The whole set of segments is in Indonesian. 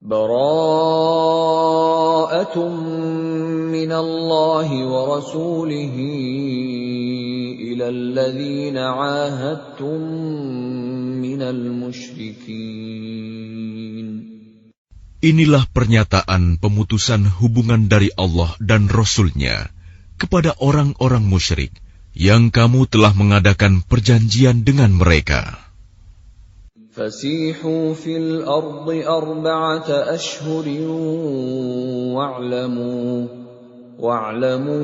Bara'atun minallahi wa rasulihi ilal ladzina 'ahadtum minal musyrikin. Inilah pernyataan pemutusan hubungan dari Allah dan Rasul-Nya kepada orang-orang musyrik yang kamu telah mengadakan perjanjian dengan mereka. Fasihu fil ardi arba'ata ashhurin wa'lamu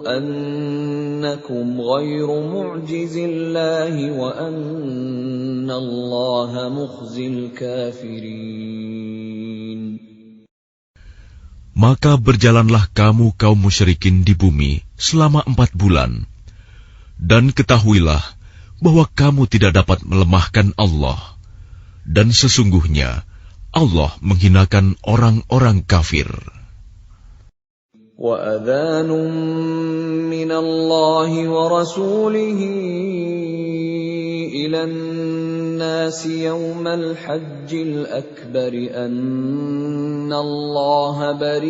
annakum ghairu mu'jizillahi wa annallaha mukhzil kafirin. Maka berjalanlah kamu kaum musyrikin di bumi selama 4 bulan, dan ketahuilah bahwa kamu tidak dapat melemahkan Allah, dan sesungguhnya Allah menghinakan orang-orang kafir. Wa adhanun minallahi wa rasulihi ilan nasi yawmal hajjil akbari anna allaha bari'un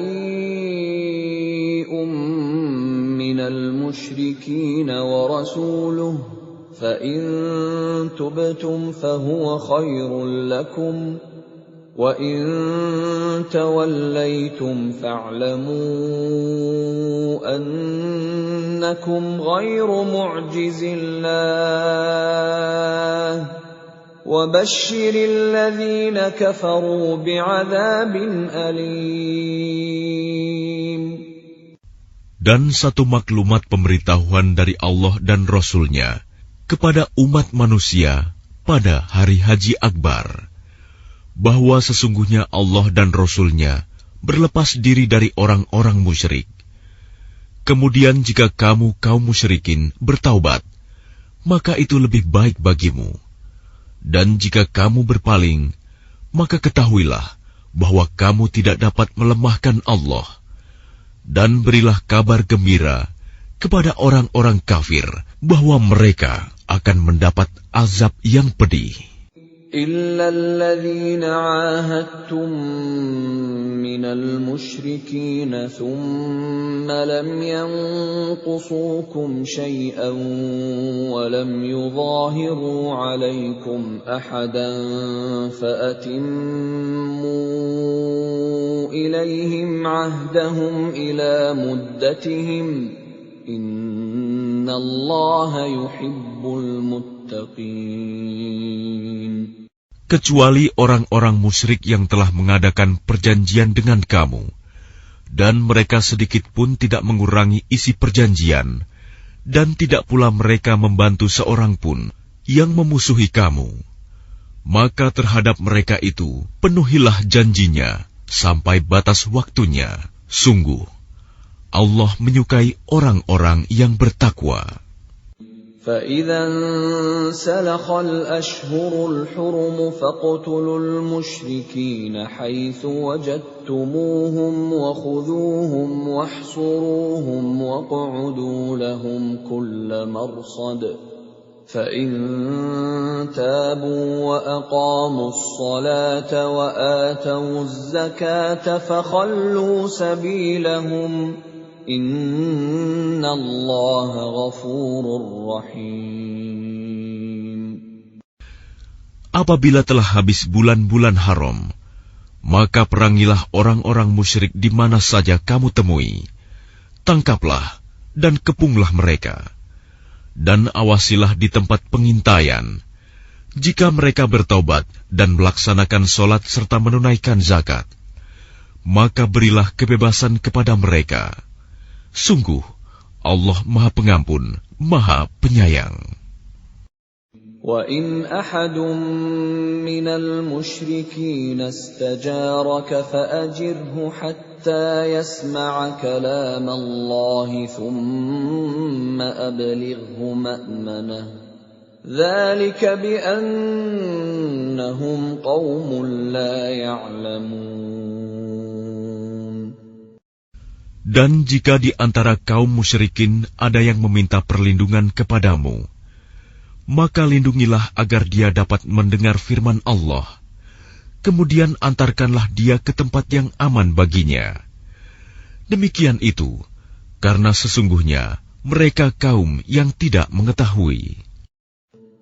minal musyrikin wa rasuluhu فَإِن تُبْتُمْ فَهُوَ خَيْرٌ لَكُمْ وَإِن تَوَلَّيْتُمْ فَاعْلَمُوا أَنَّكُمْ غَيْرُ مُعْجِزِي اللَّهِ وَبَشِّرِ الَّذِينَ كَفَرُوا بِعَذَابٍ أَلِيمٍ. Dan satu maklumat pemberitahuan dari Allah dan Rasul-Nya kepada umat manusia pada hari Haji Akbar, bahwa sesungguhnya Allah dan Rasul-Nya berlepas diri dari orang-orang musyrik. Kemudian jika kamu kaum musyrikin bertaubat, maka itu lebih baik bagimu. Dan jika kamu berpaling, maka ketahuilah bahwa kamu tidak dapat melemahkan Allah. Dan berilah kabar gembira kepada orang-orang kafir bahwa mereka akan mendapat azab yang pedih. Illa alladhina 'ahadtum minal musyrikin thumma lam yanqusukum shay'an wa lam yudhahiru 'alaykum ahadan fa'atimmu ilayhim 'ahdahum ila muddatihim innallaha yuhibbul muttaqin. Kecuali orang-orang musyrik yang telah mengadakan perjanjian dengan kamu, dan mereka sedikit pun tidak mengurangi isi perjanjian, dan tidak pula mereka membantu seorang pun yang memusuhi kamu, maka terhadap mereka itu penuhilah janjinya sampai batas waktunya. Sungguh Allah menyukai orang-orang yang bertakwa. فَإِذَا انْسَلَخَ الْأَشْهُرُ الْحُرُمُ فَاقْتُلُوا الْمُشْرِكِينَ حَيْثُ وَجَدتُّمُوهُمْ وَخُذُوهُمْ وَاحْصُرُوهُمْ وَاقْعُدُوا لَهُمْ كُلَّ مَرْصَدٍ فَإِن تَابُوا وَأَقَامُوا الصَّلَاةَ وَآتَوُا الزَّكَاةَ فَخَلُّوا سَبِيلَهُمْ Inna Allah ghafurur rahim. Apabila telah habis bulan-bulan haram, maka perangilah orang-orang musyrik di mana saja kamu temui. Tangkaplah dan kepunglah mereka. Dan awasilah di tempat pengintaian. Jika mereka bertaubat dan melaksanakan solat serta menunaikan zakat, maka berilah kebebasan kepada mereka. Sungguh, Allah Maha Pengampun, Maha Penyayang. وَإِنْ أَحَدٌ مِّنَ الْمُشْرِكِينَ اسْتَجَارَكَ فَأَجِرْهُ حَتَّى يَسْمَعَ كَلَامَ اللَّهِ ثُمَّ أَبْلِغْهُ مَأْمَنَهُ ذَلِكَ بِأَنَّهُمْ قَوْمٌ لَّا يَعْلَمُونَ. Dan jika di antara kaum musyrikin ada yang meminta perlindungan kepadamu, maka lindungilah agar dia dapat mendengar firman Allah. kemudian antarkanlah dia ke tempat yang aman baginya. Demikian itu, karena sesungguhnya mereka kaum yang tidak mengetahui.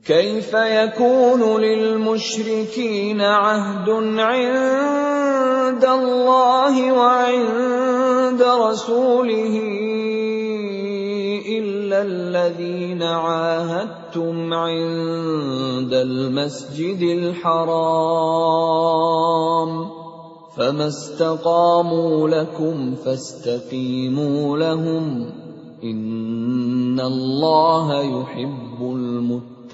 كيف يكون للمشركين عهد عند الله وعند رسوله إلا الذين عاهدتم عند المسجد الحرام فما استقاموا لكم فاستقيموا لهم إن الله يحب المتقين.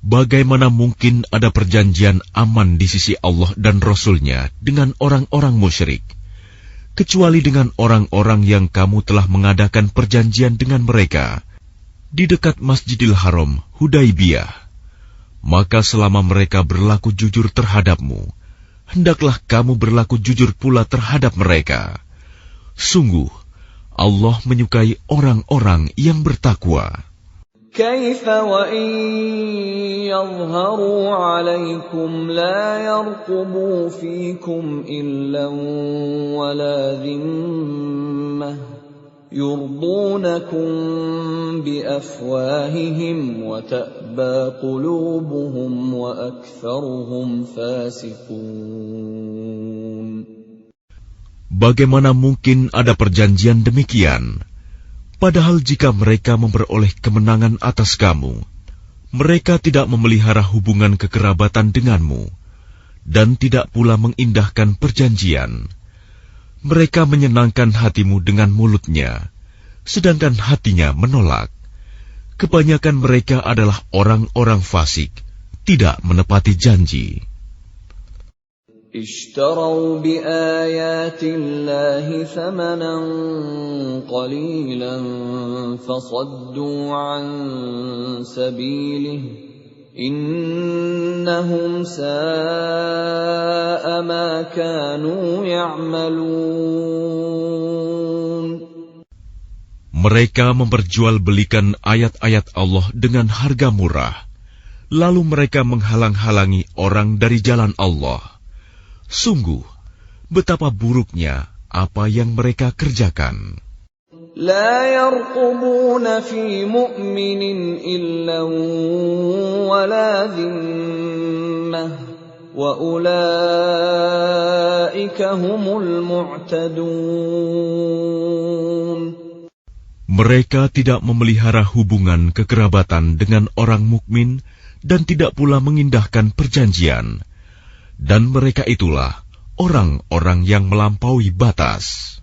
Bagaimana mungkin ada perjanjian aman di sisi Allah dan Rasul-Nya dengan orang-orang musyrik, kecuali dengan orang-orang yang kamu telah mengadakan perjanjian dengan mereka di dekat Masjidil Haram, Hudaibiyah. Maka selama mereka berlaku jujur terhadapmu, hendaklah kamu berlaku jujur pula terhadap mereka. Sungguh, Allah menyukai orang-orang yang bertakwa. كيف وإن يظهروا عليكم لا يرقبوا فيكم إلا ولا ذمة يرضونكم بأفواههم وتأبى قلوبهم وأكثرهم فاسقون. Bagaimana mungkin ada perjanjian demikian? Padahal jika mereka memperoleh kemenangan atas kamu, mereka tidak memelihara hubungan kekerabatan denganmu, dan tidak pula mengindahkan perjanjian. Mereka menyenangkan hatimu dengan mulutnya, sedangkan hatinya menolak. Kebanyakan mereka adalah orang-orang fasik, tidak menepati janji. اشتروا بآيات الله ثمنا قليلا فصدوا عن سبيله إنهم ساء ما كانوا يعملون. Mereka memperjualbelikan ayat-ayat Allah dengan harga murah, lalu mereka menghalang-halangi orang dari jalan Allah. Sungguh, betapa buruknya apa yang mereka kerjakan. لا يرقبون في مؤمن إلا ولا ذمة وأولئك هم المعتدون. Mereka tidak memelihara hubungan kekerabatan dengan orang mukmin dan tidak pula mengindahkan perjanjian. Dan mereka itulah orang-orang yang melampaui batas.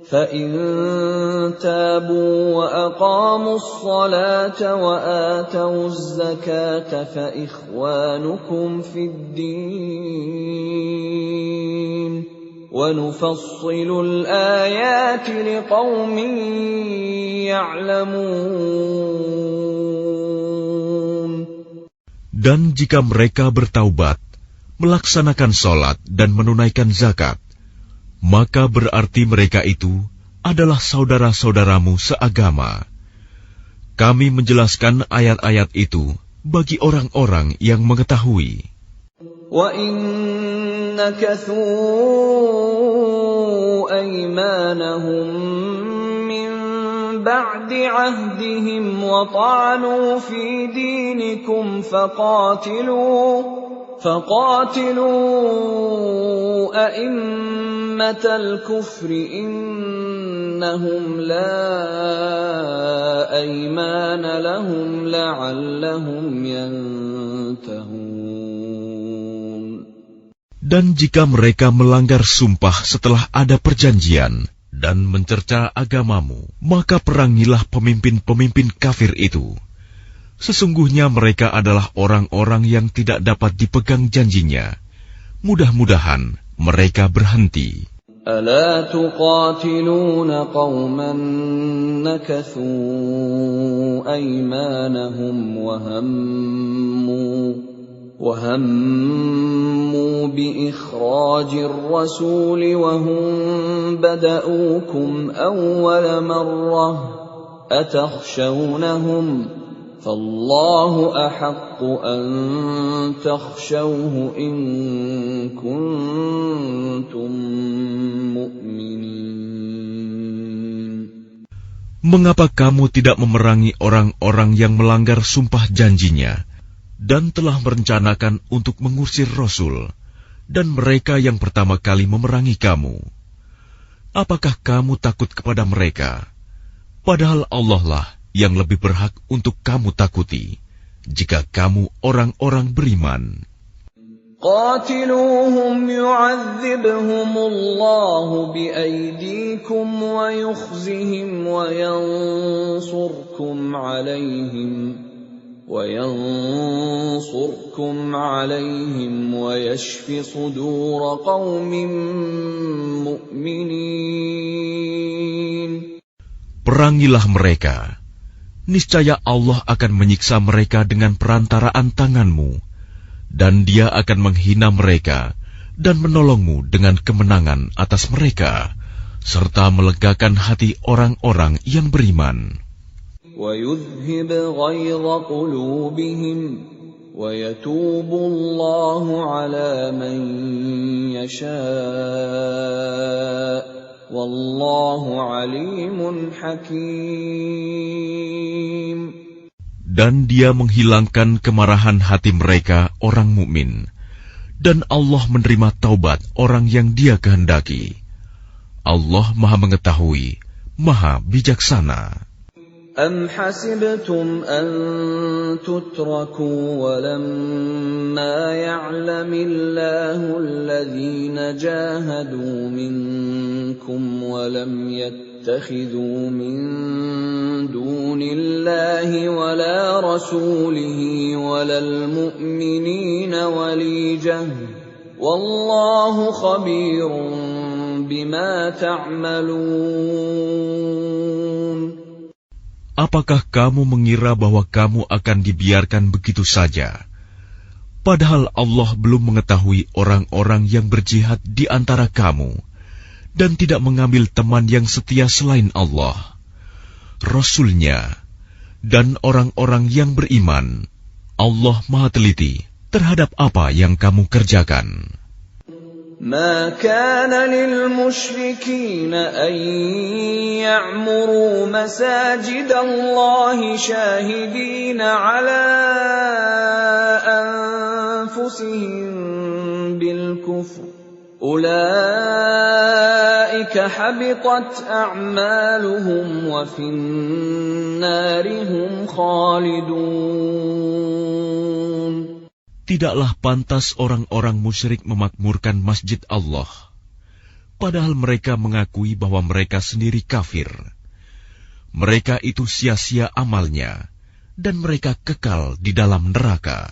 فَإِن تَابُوا وَأَقَامُوا الصَّلَاةَ وَآتَوُا الزَّكَاةَ فَإِخْوَانُكُمْ فِي الدِّينِ وَنُفَصِّلُ الْآيَاتِ لِقَوْمٍ يَعْلَمُونَ. Dan jika mereka bertaubat, melaksanakan sholat dan menunaikan zakat, maka berarti mereka itu adalah saudara-saudaramu seagama. Kami menjelaskan ayat-ayat itu bagi orang-orang yang mengetahui. وَإِن نَكَثُوا أَيْمَانَهُمْ مِنْ بَعْدِ عَهْدِهِمْ وَطَعَنُوا فِي دِينِكُمْ فقاتلوا أئمة الكفر إنهم لا أيمان لهم لعلهم ينتهون. Dan jika mereka melanggar sumpah setelah ada perjanjian dan mencerca agamamu, maka perangilah pemimpin-pemimpin kafir itu. Sesungguhnya mereka adalah orang-orang yang tidak dapat dipegang janjinya. Mudah-mudahan mereka berhenti. ألا تقاتلون قوما نكثوا أيمانهم وهموا بإخراج الرسول وهم بدؤوكم أول مرة أتخشونهم فالله أحق أن تخشوه إن كنتم مؤمنين. Mengapa kamu tidak memerangi orang-orang yang melanggar sumpah janjinya dan telah merencanakan untuk mengusir Rasul dan mereka yang pertama kali memerangi kamu? Apakah kamu takut kepada mereka? Padahal Allah lah yang lebih berhak untuk kamu takuti, jika kamu orang-orang beriman. قاتلوهم يعذبهم الله بأيديكم ويخزهم وينصركم عليهم ويشف صدور قوم مؤمنين. Perangilah mereka. Niscaya Allah akan menyiksa mereka dengan perantaraan tanganmu, dan Dia akan menghina mereka dan menolongmu dengan kemenangan atas mereka, serta melegakan hati orang-orang yang beriman. وَيُذْهِبْ غَيْظَ قُلُوبِهِمْ وَيَتُوبُ اللَّهُ عَلَى مَن يَشَاءُ وَاللَّهُ عَلِيمٌ حَكِيمٌ. Dan Dia menghilangkan kemarahan hati mereka orang mukmin, dan Allah menerima taubat orang yang Dia kehendaki. Allah Maha Mengetahui, Maha Bijaksana. أَمْ حَسِبْتُمْ أَن تُتْرَكُوا وَلَمَّا يَعْلَمِ اللَّهُ الَّذِينَ جَاهَدُوا مِنكُمْ وَلَمْ يَتَّخِذُوا مِن دُونِ اللَّهِ وَلَا رَسُولِهِ وَلَا الْمُؤْمِنِينَ وَلِيجَةً وَاللَّهُ خَبِيرٌ بِمَا تَعْمَلُونَ. Apakah kamu mengira bahwa kamu akan dibiarkan begitu saja? Padahal Allah belum mengetahui orang-orang yang berjihad di antara kamu, dan tidak mengambil teman yang setia selain Allah, Rasul-Nya, dan orang-orang yang beriman. Allah Maha Teliti terhadap apa yang kamu kerjakan. ما كان للمشركين أن يعمروا مساجد الله شاهدين على أنفسهم بالكفر أولئك حبطت أعمالهم وفي النار هم خالدون. Tidaklah pantas orang-orang musyrik memakmurkan masjid Allah, padahal mereka mengakui bahwa mereka sendiri kafir. Mereka itu sia-sia amalnya, dan mereka kekal di dalam neraka.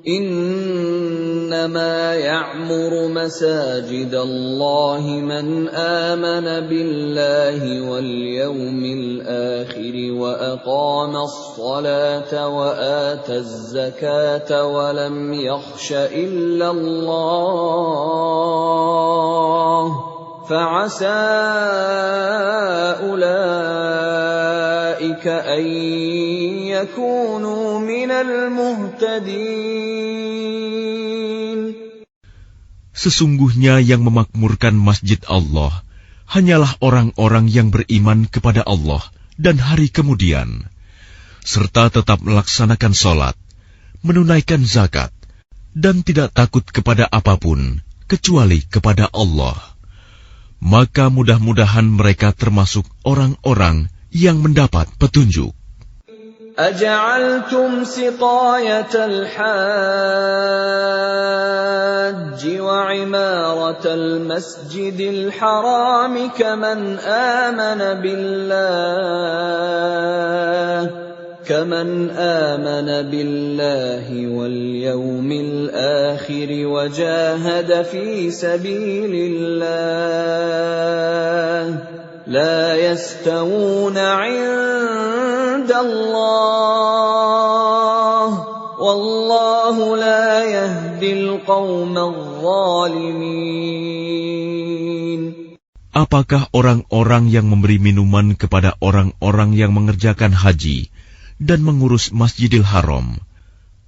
إنما يعمر مساجد الله من آمن بالله واليوم الآخر وأقام الصلاة وآتى الزكاة ولم يخش إلا الله فعسى أولئك أن يكونوا من المهتدين. Sesungguhnya yang memakmurkan masjid Allah hanyalah orang-orang yang beriman kepada Allah dan hari kemudian, serta tetap melaksanakan sholat, menunaikan zakat, dan tidak takut kepada apapun kecuali kepada Allah. Maka mudah-mudahan mereka termasuk orang-orang yang mendapat petunjuk. أجعلتم سقاية الحاج وعمارة المسجد الحرام كمن آمن بالله واليوم الآخر وجاهد في سبيل الله لا يستوون عند الله والله لا يهدي القوم الظالمين. Apakah orang-orang yang memberi minuman kepada orang-orang yang mengerjakan haji dan mengurus Masjidil Haram,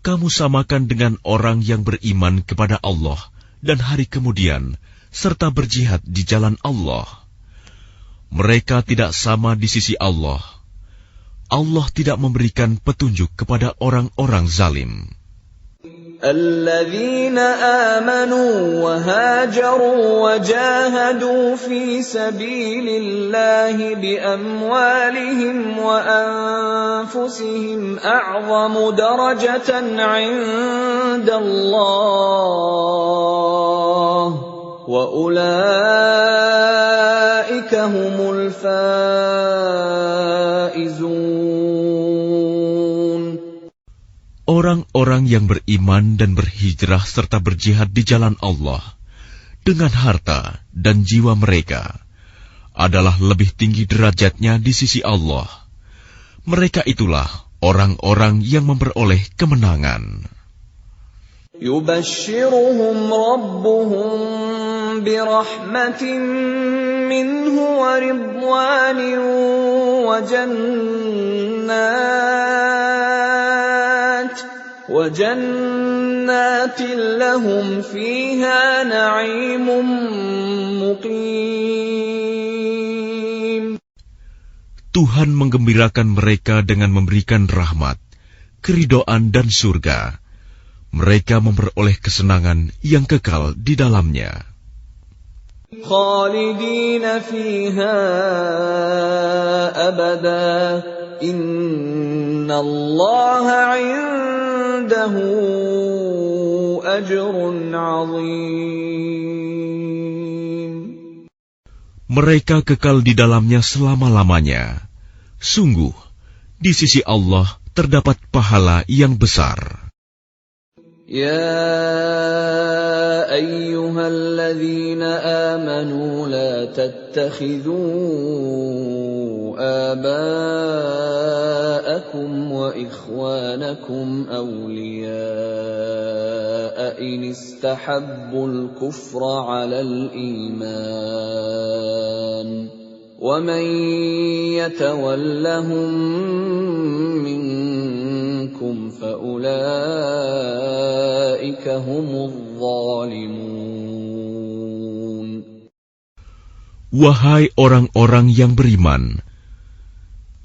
kamu samakan dengan orang yang beriman kepada Allah dan hari kemudian, serta berjihad di jalan Allah. Mereka tidak sama di sisi Allah. Allah tidak memberikan petunjuk kepada orang-orang zalim. الذين آمنوا وهاجروا وجاهدوا في سبيل الله بأموالهم وأنفسهم أعظم درجة عند الله وأولئك هم الفائزون. Orang-orang yang beriman dan berhijrah serta berjihad di jalan Allah dengan harta dan jiwa mereka adalah lebih tinggi derajatnya di sisi Allah. Mereka itulah orang-orang yang memperoleh kemenangan. يبشرهم ربهم برحمة منه ورضوان وجنات لهم فيها نعيم مقيم. Tuhan menggembirakan mereka dengan memberikan rahmat, keridhaan dan surga. Mereka memperoleh kesenangan yang kekal di dalamnya. Khalidina fiha abada, innallaha 'indahu ajrun 'azim. Mereka kekal di dalamnya selama-lamanya. Sungguh, di sisi Allah terdapat pahala yang besar. يا أيها الذين آمنوا لا تتخذوا آباءكم وإخوانكم أولياء إن استحبوا الكفر على الإيمان ومن يتولهم منكم فأولئك هم الظالمون. Wahai orang-orang yang beriman,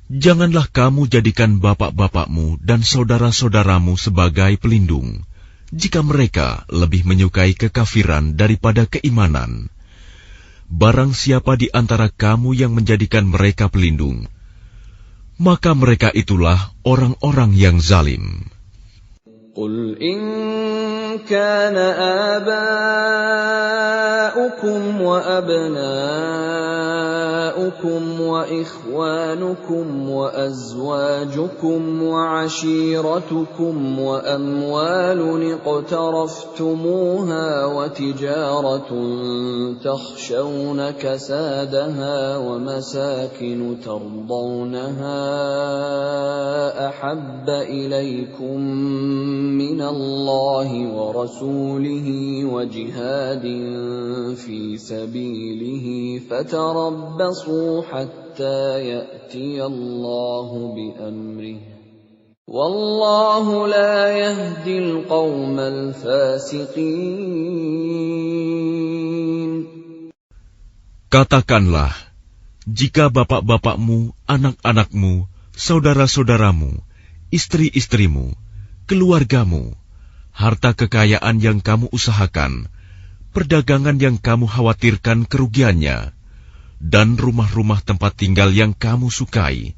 janganlah kamu jadikan bapak-bapakmu dan saudara-saudaramu sebagai pelindung, jika mereka lebih menyukai kekafiran daripada keimanan. Barang siapa di antara kamu yang menjadikan mereka pelindung, maka mereka itulah orang-orang yang zalim. Qul in kana aba'ukum wa abna'ukum wa ikhwanukum wa azwajukum wa ashiratukum wa amwalun iqtaraftumuha wa tijaratun takhshawna kasadaha wa masakin tardawnaha ahabba ilaykum من الله ورسوله وجهاد في سبيله فتربصوا حتى يأتي الله بأمره والله لا يهدي القوم الفاسقين. Katakanlah, jika bapak-bapakmu, anak-anakmu, saudara-saudaramu, istri-istrimu, keluargamu, harta kekayaan yang kamu usahakan, perdagangan yang kamu khawatirkan kerugiannya, dan rumah-rumah tempat tinggal yang kamu sukai,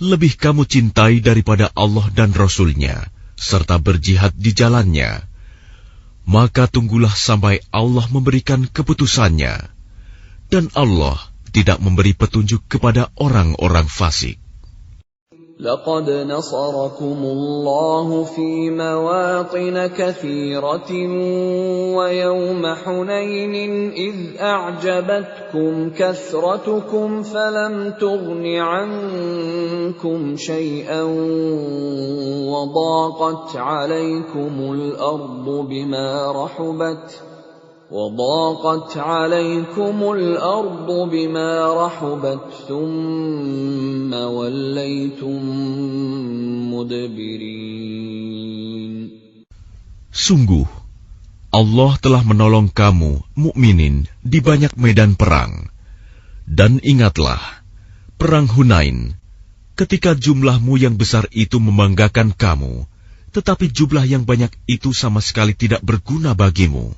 lebih kamu cintai daripada Allah dan Rasul-Nya, serta berjihad di jalannya, maka tunggulah sampai Allah memberikan keputusannya, dan Allah tidak memberi petunjuk kepada orang-orang fasik. لقد نصركم الله في مواطن كثيرة ويوم حنين إذ أعجبتكم كثرتكم فلم تغن عنكم شيئا وضاقت عليكم الأرض بما رحبت ثم وليتم مدبرين. Sungguh, Allah telah menolong kamu, mukminin, di banyak medan perang. Dan ingatlah, perang Hunain, ketika jumlahmu yang besar itu membanggakan kamu, tetapi jumlah yang banyak itu sama sekali tidak berguna bagimu.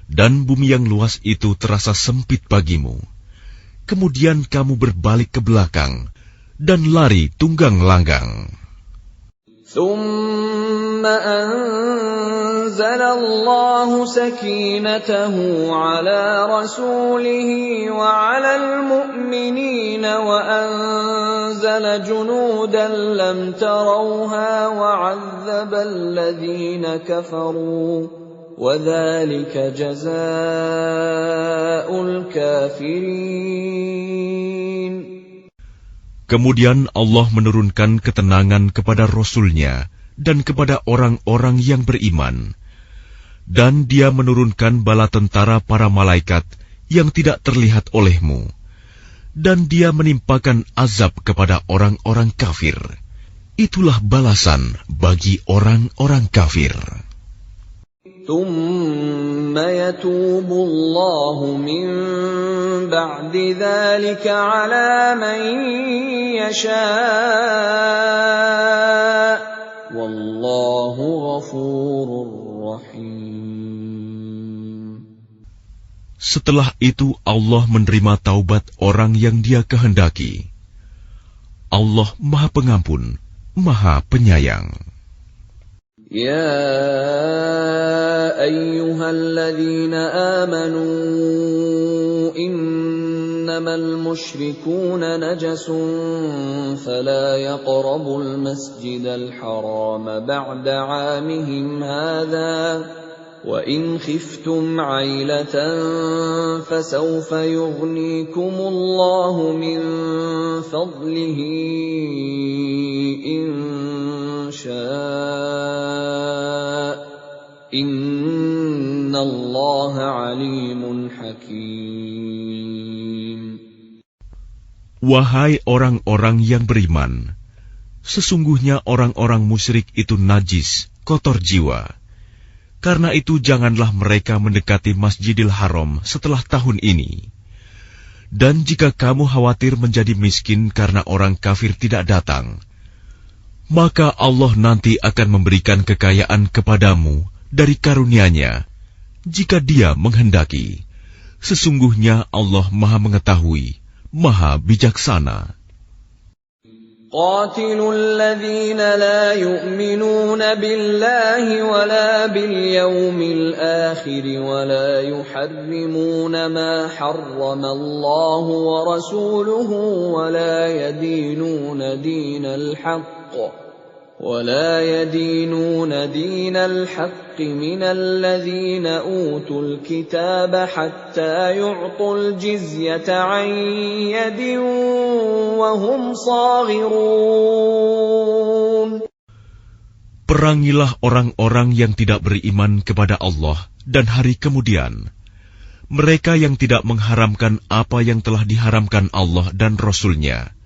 Dan bumi yang luas itu terasa sempit bagimu. Kemudian kamu berbalik ke belakang dan lari tunggang langgang. ثم أنزل الله سكينته على رسوله وعلى المؤمنين وأنزل جنودا لم تروها وعذب الذين كفروا وذلك جزاء الكافرين. Kemudian Allah menurunkan ketenangan kepada Rasul-Nya dan kepada orang-orang yang beriman. Dan Dia menurunkan bala tentara para malaikat yang tidak terlihat olehmu. Dan Dia menimpakan azab kepada orang-orang kafir. Itulah balasan bagi orang-orang kafir. ثم يتوب الله من بعد ذلك على من يشاء والله غفور رحيم. Setelah itu Allah menerima taubat orang yang Dia kehendaki. Allah Maha Pengampun, Maha Penyayang. يا أيها الذين آمنوا إنما المشركون نجس فلا يقربوا المسجد الحرام بعد عامهم هذا وإن خفتم عيلة فسوف يغنيكم الله من فضله إن شاء إن الله عليم حكيم. Wahai orang-orang yang beriman, sesungguhnya orang-orang musyrik itu najis, kotor jiwa. Karena itu janganlah mereka mendekati Masjidil Haram setelah tahun ini. Dan jika kamu khawatir menjadi miskin karena orang kafir tidak datang, maka Allah nanti akan memberikan kekayaan kepadamu dari karunia-Nya, jika Dia menghendaki. Sesungguhnya Allah Maha Mengetahui, Maha Bijaksana. قاتلوا الذين لا يؤمنون بالله ولا باليوم الآخر ولا يحرمون ما حرم الله ورسوله ولا يدينون دين الحق من الذين أوتوا الكتاب حتى يعطوا الجزية عن يد وهم صاغرون. Perangilah orang-orang yang tidak beriman kepada Allah dan hari kemudian. Mereka yang tidak mengharamkan apa yang telah diharamkan Allah dan Rasul-Nya.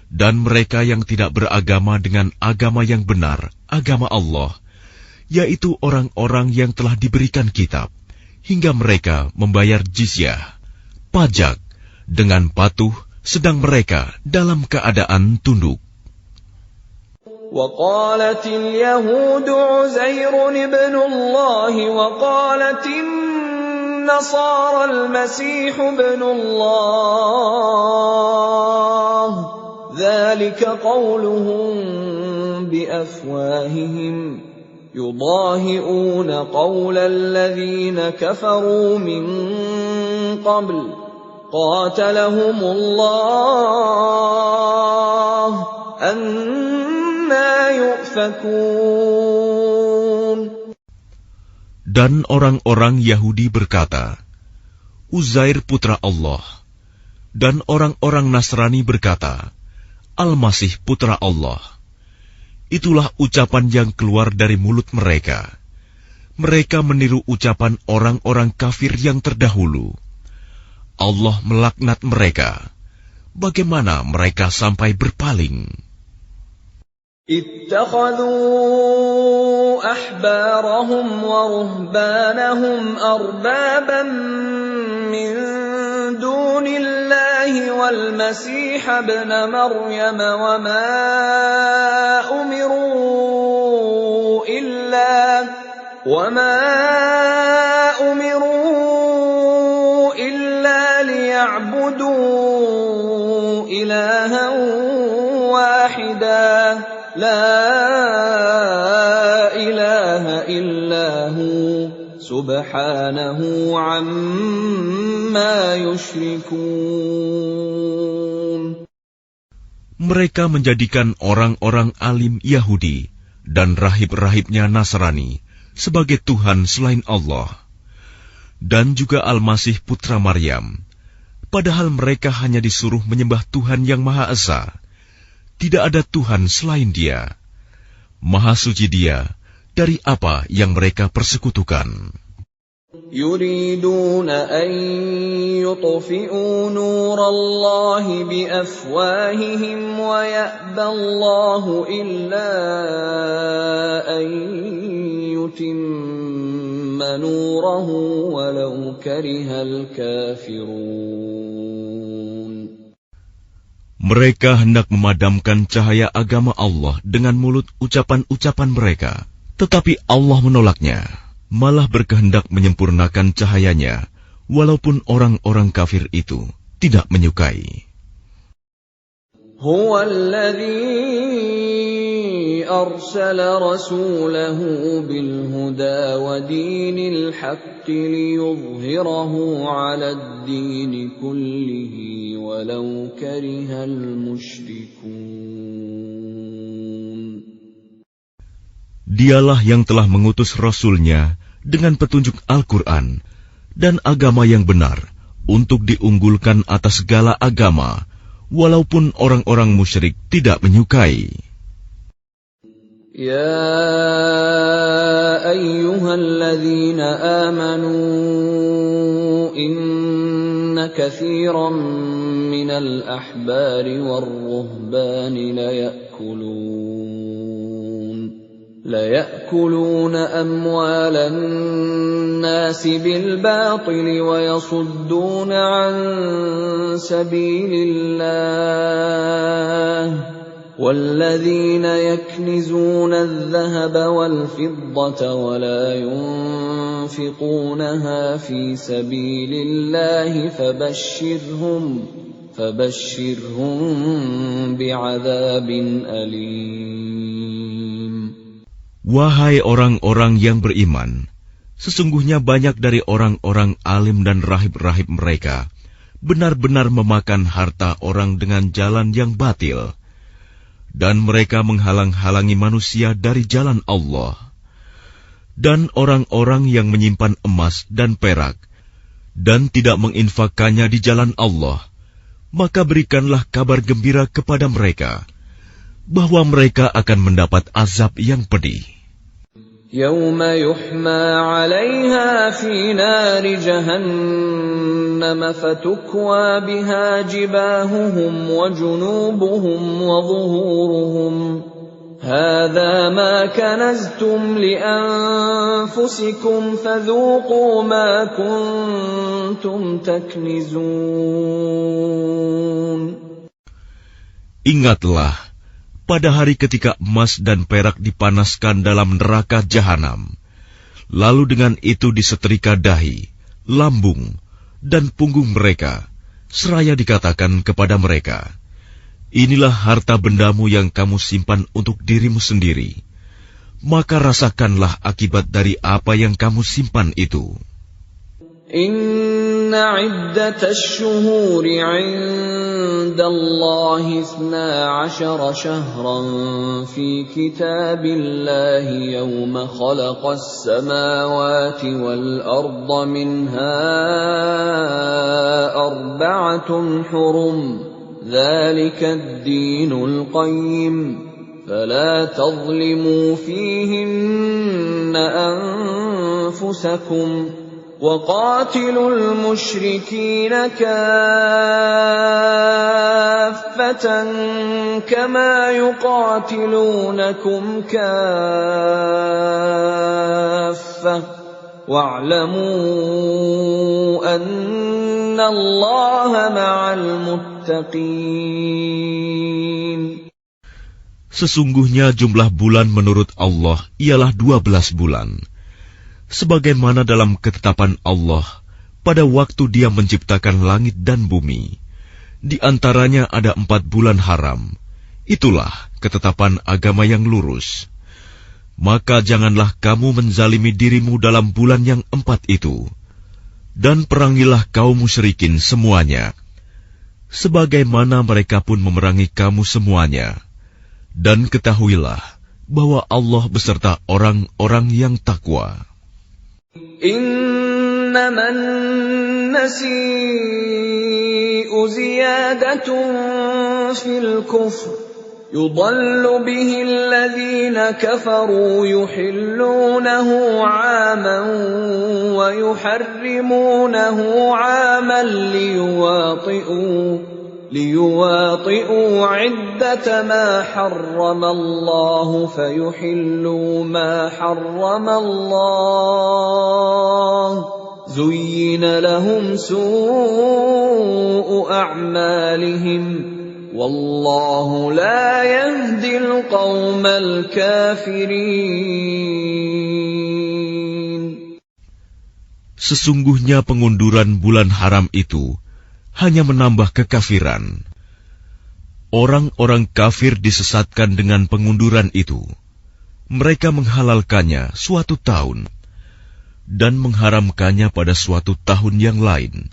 Dan mereka yang tidak beragama dengan agama yang benar, agama Allah, yaitu orang-orang yang telah diberikan kitab, hingga mereka membayar jizyah, pajak, dengan patuh, sedang mereka dalam keadaan tunduk. وقالت اليهود عزير ابن الله وقالت النصارى المسيح ابن الله ذلك قولهم بأفواههم يضاهئون قول الذين كفروا من قبل قاتلهم الله أنى يؤفكون. Dan orang-orang Yahudi berkata, Uzair putra Allah. Dan orang-orang Nasrani berkata, Al-Masih putra Allah. Itulah ucapan yang keluar dari mulut mereka. Mereka meniru ucapan orang-orang kafir yang terdahulu. Allah melaknat mereka. Bagaimana mereka sampai berpaling? اتخذوا أحبارهم ورهبانهم أربابا من دون الله والمسيح ابن مريم وما أمروا إلا ليعبدوا إلها واحدا لا إله إلا هو سبحانه عما يشركون. Mereka menjadikan orang-orang alim Yahudi dan rahib-rahibnya Nasrani sebagai Tuhan selain Allah, dan juga Al-Masih putra Maryam, padahal mereka hanya disuruh menyembah Tuhan yang Maha Esa. Tidak ada Tuhan selain Dia. Maha suci Dia dari apa yang mereka persekutukan. يريدون أن يطفئوا نور الله بأفواههم ويأبى الله إلا أن يتم نوره ولو كره الكافرون. Mereka hendak memadamkan cahaya agama Allah dengan mulut ucapan-ucapan mereka, tetapi Allah menolaknya, malah berkehendak menyempurnakan cahayanya, walaupun orang-orang kafir itu tidak menyukai. Huwa alladhi arsala rasulahu bil huda wa dinil haqqi liyudhhirahu 'ala ad-din kullihi walau karihal musyrikun. Dialah yang telah mengutus Rasul-Nya dengan petunjuk Al-Quran dan agama yang benar untuk diunggulkan atas segala agama, walaupun orang-orang musyrik tidak menyukai. Ya ayyuhalladzina amanu inna katsiran minal ahbari war-ruhbani ليأكلون أموال الناس بالباطل ويصدون عن سبيل الله والذين يكنزون الذهب والفضة ولا ينفقونها في سبيل الله فبشرهم بعذاب أليم. Wahai orang-orang yang beriman, sesungguhnya banyak dari orang-orang alim dan rahib-rahib mereka benar-benar memakan harta orang dengan jalan yang batil, dan mereka menghalang-halangi manusia dari jalan Allah. Dan orang-orang yang menyimpan emas dan perak dan tidak menginfakkannya di jalan Allah, maka berikanlah kabar gembira kepada mereka bahwa mereka akan mendapat azab yang pedih. يوم يحمى عليها في نار جهنم فتكوى بها جباههم وجنوبهم وظهورهم هذا ما كنزتم لأنفسكم فذوقوا ما كنتم تكنزون. Ingatlah pada hari ketika emas dan perak dipanaskan dalam neraka jahanam, lalu dengan itu disetrika dahi, lambung, dan punggung mereka, seraya dikatakan kepada mereka, inilah harta bendamu yang kamu simpan untuk dirimu sendiri, maka rasakanlah akibat dari apa yang kamu simpan itu. Inna iddatash shuhuri 'inda Allahi 12 shahran fi kitabillahi yawma khalaqas samawati wal arda minha arba'atun hurum dhalika ad-dinul qayyim fala tadhlimu fihinna anfusakum وَقَاتِلُوا الْمُشْرِكِينَ كَافَّةً كَمَا يُقَاتِلُونَكُمْ كَافَّةً وَاعْلَمُوا أَنَّ اللَّهَ مَعَ الْمُتَّقِينَ. Sesungguhnya jumlah bulan menurut Allah ialah 12 bulan. Sebagaimana dalam ketetapan Allah pada waktu Dia menciptakan langit dan bumi. Di antaranya ada 4 bulan haram. Itulah ketetapan agama yang lurus. Maka janganlah kamu menzalimi dirimu dalam bulan yang 4 itu. Dan perangilah kaum musyrikin semuanya. Sebagaimana mereka pun memerangi kamu semuanya. Dan ketahuilah bahwa Allah beserta orang-orang yang takwa. إنما النسيء زيادة في الكفر يضل به الذين كفروا يحلونه عاما ويحرمونه عاما ليواطئوا عدة ما حرم الله فيحلوا ما حرم الله زين لهم سوء أعمالهم والله لا يهدي القوم الكافرين. Sesungguhnya pengunduran bulan haram itu hanya menambah kekafiran. Orang-orang kafir disesatkan dengan pengunduran itu. Mereka menghalalkannya suatu tahun dan mengharamkannya pada suatu tahun yang lain,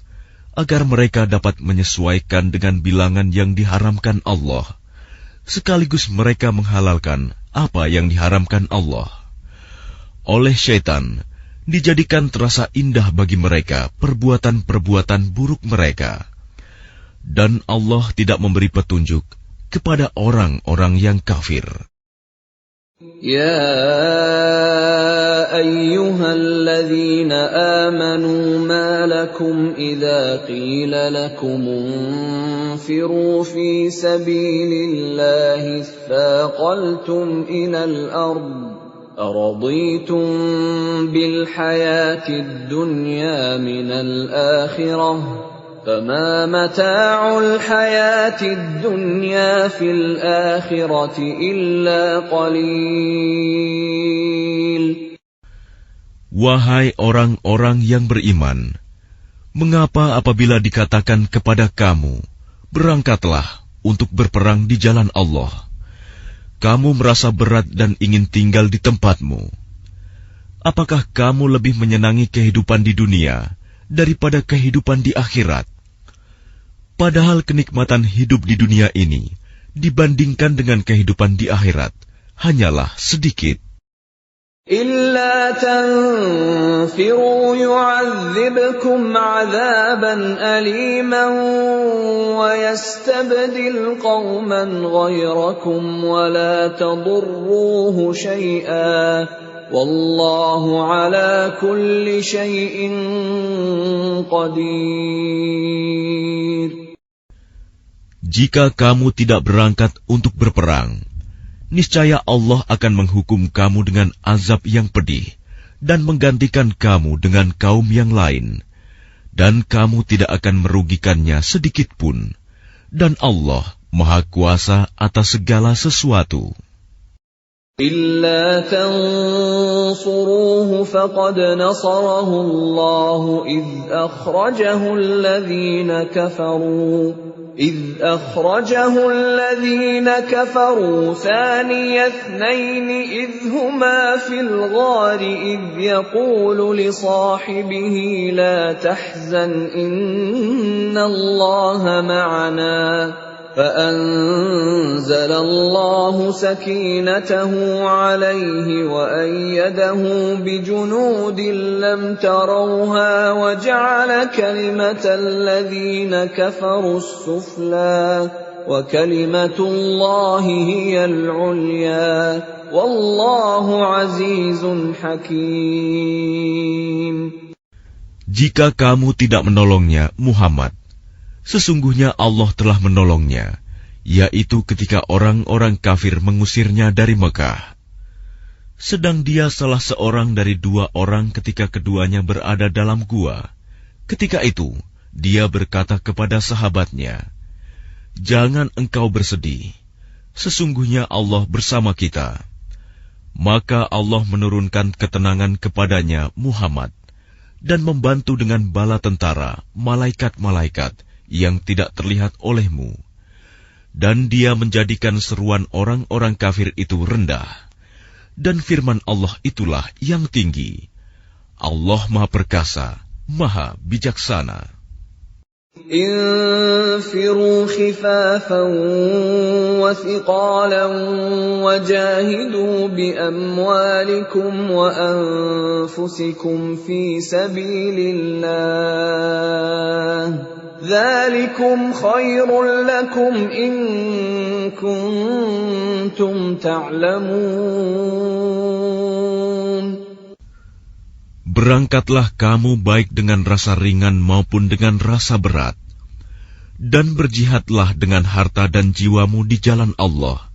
agar mereka dapat menyesuaikan dengan bilangan yang diharamkan Allah, sekaligus mereka menghalalkan apa yang diharamkan Allah. Oleh syaitan, dijadikan terasa indah bagi mereka perbuatan-perbuatan buruk mereka. Dan Allah tidak memberi petunjuk kepada orang-orang yang kafir. Ya ayyuhalladzina amanu ma lakum idza qila lakum unfiru fi sabilillahi thaqaltum ilal ard araditum bil hayatid dunya minal akhirah فَمَا مَتَاعُ الْحَيَاةِ الدُّنْيَا فِي الْآخِرَةِ إِلَّا قَلِيلٌ. Wahai orang-orang yang beriman, mengapa apabila dikatakan kepada kamu, berangkatlah untuk berperang di jalan Allah, kamu merasa berat dan ingin tinggal di tempatmu? Apakah kamu lebih menyenangi kehidupan di dunia daripada kehidupan di akhirat? Padahal kenikmatan hidup di dunia ini dibandingkan dengan kehidupan di akhirat hanyalah sedikit. إِلَّا تَنْفِرُوا يُعَذِّبْكُمْ عَذَابًا أَلِيمًا وَيَسْتَبْدِلْ قَوْمًا غَيْرَكُمْ وَلَا تَضُرُّوهُ شَيْئًا وَاللَّهُ عَلَى كُلِّ شَيْءٍ قَدِيرٌ. Jika kamu tidak berangkat untuk berperang, niscaya Allah akan menghukum kamu dengan azab yang pedih dan menggantikan kamu dengan kaum yang lain, dan kamu tidak akan merugikannya sedikit pun, dan Allah Maha Kuasa atas segala sesuatu. إِلَّا تَنْصُرُوهُ فَقَدْ نَصَرَهُ اللَّهُ إِذْ أَخْرَجَهُ الَّذِينَ كَفَرُوا ثَانِيَ اثْنَيْنِ إِذْ هُمَا فِي الْغَارِ إِذْ يَقُولُ لِصَاحِبِهِ لَا تَحْزَنْ إِنَّ اللَّهَ مَعَنَا فَأَنزَلَ اللَّهُ سَكِينَتَهُ عَلَيْهِ وَأَيَّدَهُ بِجُنُودٍ لَّمْ تَرَوْهَا وَجَعَلَ كَلِمَةَ الَّذِينَ كَفَرُوا السُّفْلَىٰ وَكَلِمَةُ اللَّهِ هِيَ الْعُلْيَا وَاللَّهُ عَزِيزٌ حَكِيمٌ. Jika kamu tidak menolongnya, Muhammad, sesungguhnya Allah telah menolongnya, yaitu ketika orang-orang kafir mengusirnya dari Mekah. Sedang dia salah seorang dari 2 orang ketika keduanya berada dalam gua. Ketika itu, dia berkata kepada sahabatnya, "Jangan engkau bersedih, sesungguhnya Allah bersama kita." Maka Allah menurunkan ketenangan kepadanya, Muhammad, dan membantu dengan bala tentara, malaikat-malaikat yang tidak terlihat olehmu. Dan dia menjadikan seruan orang-orang kafir itu rendah. Dan firman Allah itulah yang tinggi. Allah Maha Perkasa, Maha Bijaksana. انفروا خفافا وثقالا وجاهدوا بأموالكم وأنفسكم في سبيل الله ذلكم خير لكم إن كنتم تعلمون. Berangkatlah kamu baik dengan rasa ringan maupun dengan rasa berat, dan berjihadlah dengan harta dan jiwamu di jalan Allah.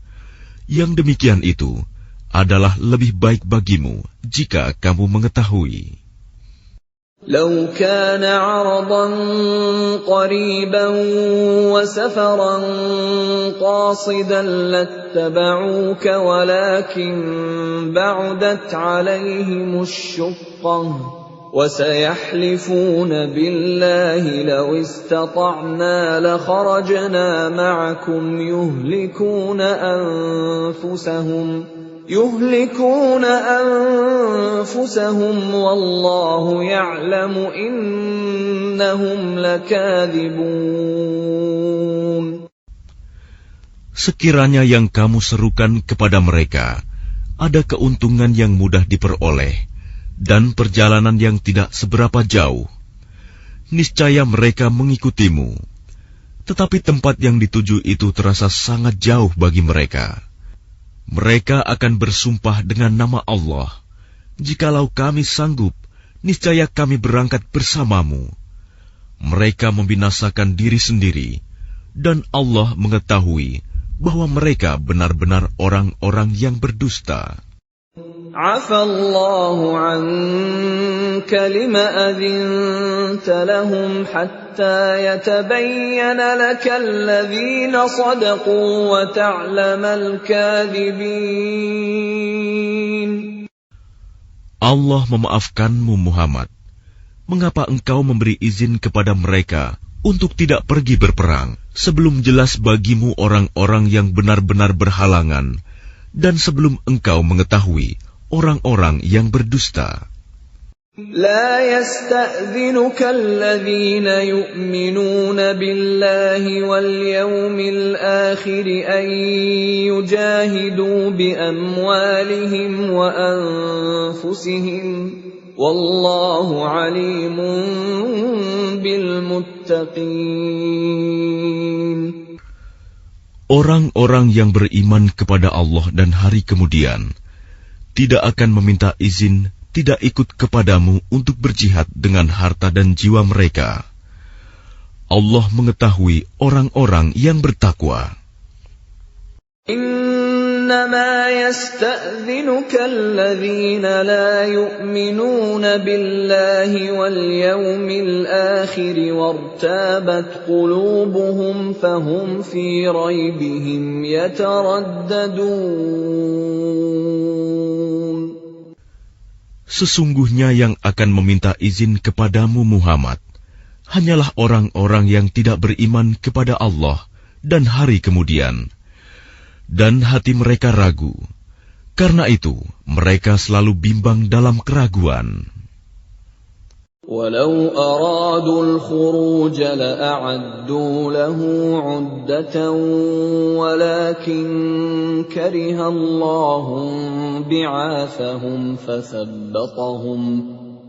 Yang demikian itu adalah lebih baik bagimu jika kamu mengetahui. لو كان عرضا قريبا وسفرا قاصدا لاتبعوك ولكن بعدت عليهم الشقة وسيحلفون بالله لو استطعنا لخرجنا معكم يهلكون أنفسهم والله يعلم إنهم لكاذبون. Sekiranya yang kamu serukan kepada mereka ada keuntungan yang mudah diperoleh dan perjalanan yang tidak seberapa jauh, niscaya mereka mengikutimu. Tetapi tempat yang dituju itu terasa sangat jauh bagi mereka. Mereka akan bersumpah dengan nama Allah, "Jikalau kami sanggup, niscaya kami berangkat bersamamu." Mereka membinasakan diri sendiri, dan Allah mengetahui bahwa mereka benar-benar orang-orang yang berdusta. Afallahu anka lima adhinta lahum hatta yatabayyana laka alladhina sadaqu wa ta'lamal kadhibin. Allah memaafkanmu, Muhammad. Mengapa engkau memberi izin kepada mereka untuk tidak pergi berperang sebelum jelas bagimu orang-orang yang benar-benar berhalangan dan sebelum engkau mengetahui orang-orang yang berdusta? لا يستأذنك الذين يؤمنون بالله واليوم الآخر أن يجاهدوا بأموالهم وأنفسهم والله عليم بالمتقين. Orang-orang yang beriman kepada Allah dan hari kemudian tidak akan meminta izin tidak ikut kepadamu untuk berjihad dengan harta dan jiwa mereka. Allah mengetahui orang-orang yang bertakwa. إنما يستأذنك الذين لا يؤمنون بالله واليوم الآخر وارتابت قلوبهم فهم في ريبهم يترددون. Sesungguhnya yang akan meminta izin kepadamu, Muhammad, hanyalah orang-orang yang tidak beriman kepada Allah dan hari kemudian, dan hati mereka ragu. Karena itu, mereka selalu bimbang dalam keraguan. ولو أرادوا الخروج لأعدوا له عدة ولكن كره الله بعاثهم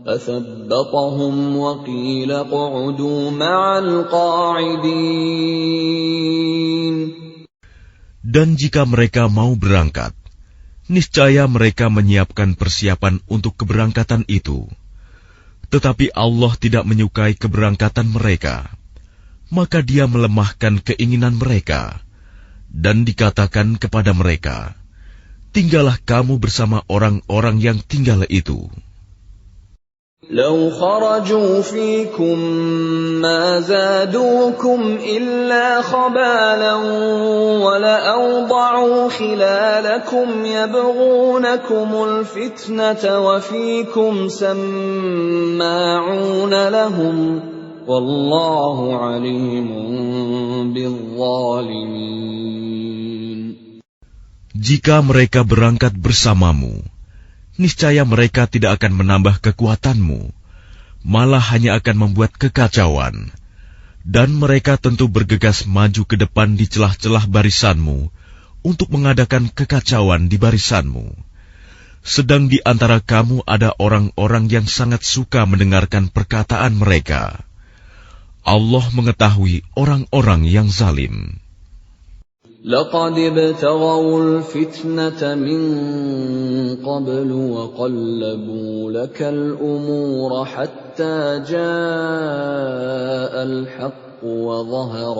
فثبطهم وقيل اقعدوا مع القاعدين. Dan jika mereka mau berangkat, niscaya mereka menyiapkan persiapan untuk keberangkatan itu. Tetapi Allah tidak menyukai keberangkatan mereka, maka Dia melemahkan keinginan mereka, dan dikatakan kepada mereka, tinggallah kamu bersama orang-orang yang tinggal itu. لو خرجوا فيكم ما زادوكم إلا خبالا ولأوضعوا خلالكم يبغونكم الفتنة وفيكم سماعون لهم والله عليم بالظالمين. Jika mereka berangkat bersamamu, niscaya mereka tidak akan menambah kekuatanmu, malah hanya akan membuat kekacauan. Dan mereka tentu bergegas maju ke depan di celah-celah barisanmu untuk mengadakan kekacauan di barisanmu. Sedang di antara kamu ada orang-orang yang sangat suka mendengarkan perkataan mereka. Allah mengetahui orang-orang yang zalim. لقد ابتغوا الفتنة من قبل وقلبوا لك الأمور حتى جاء الحق وظهر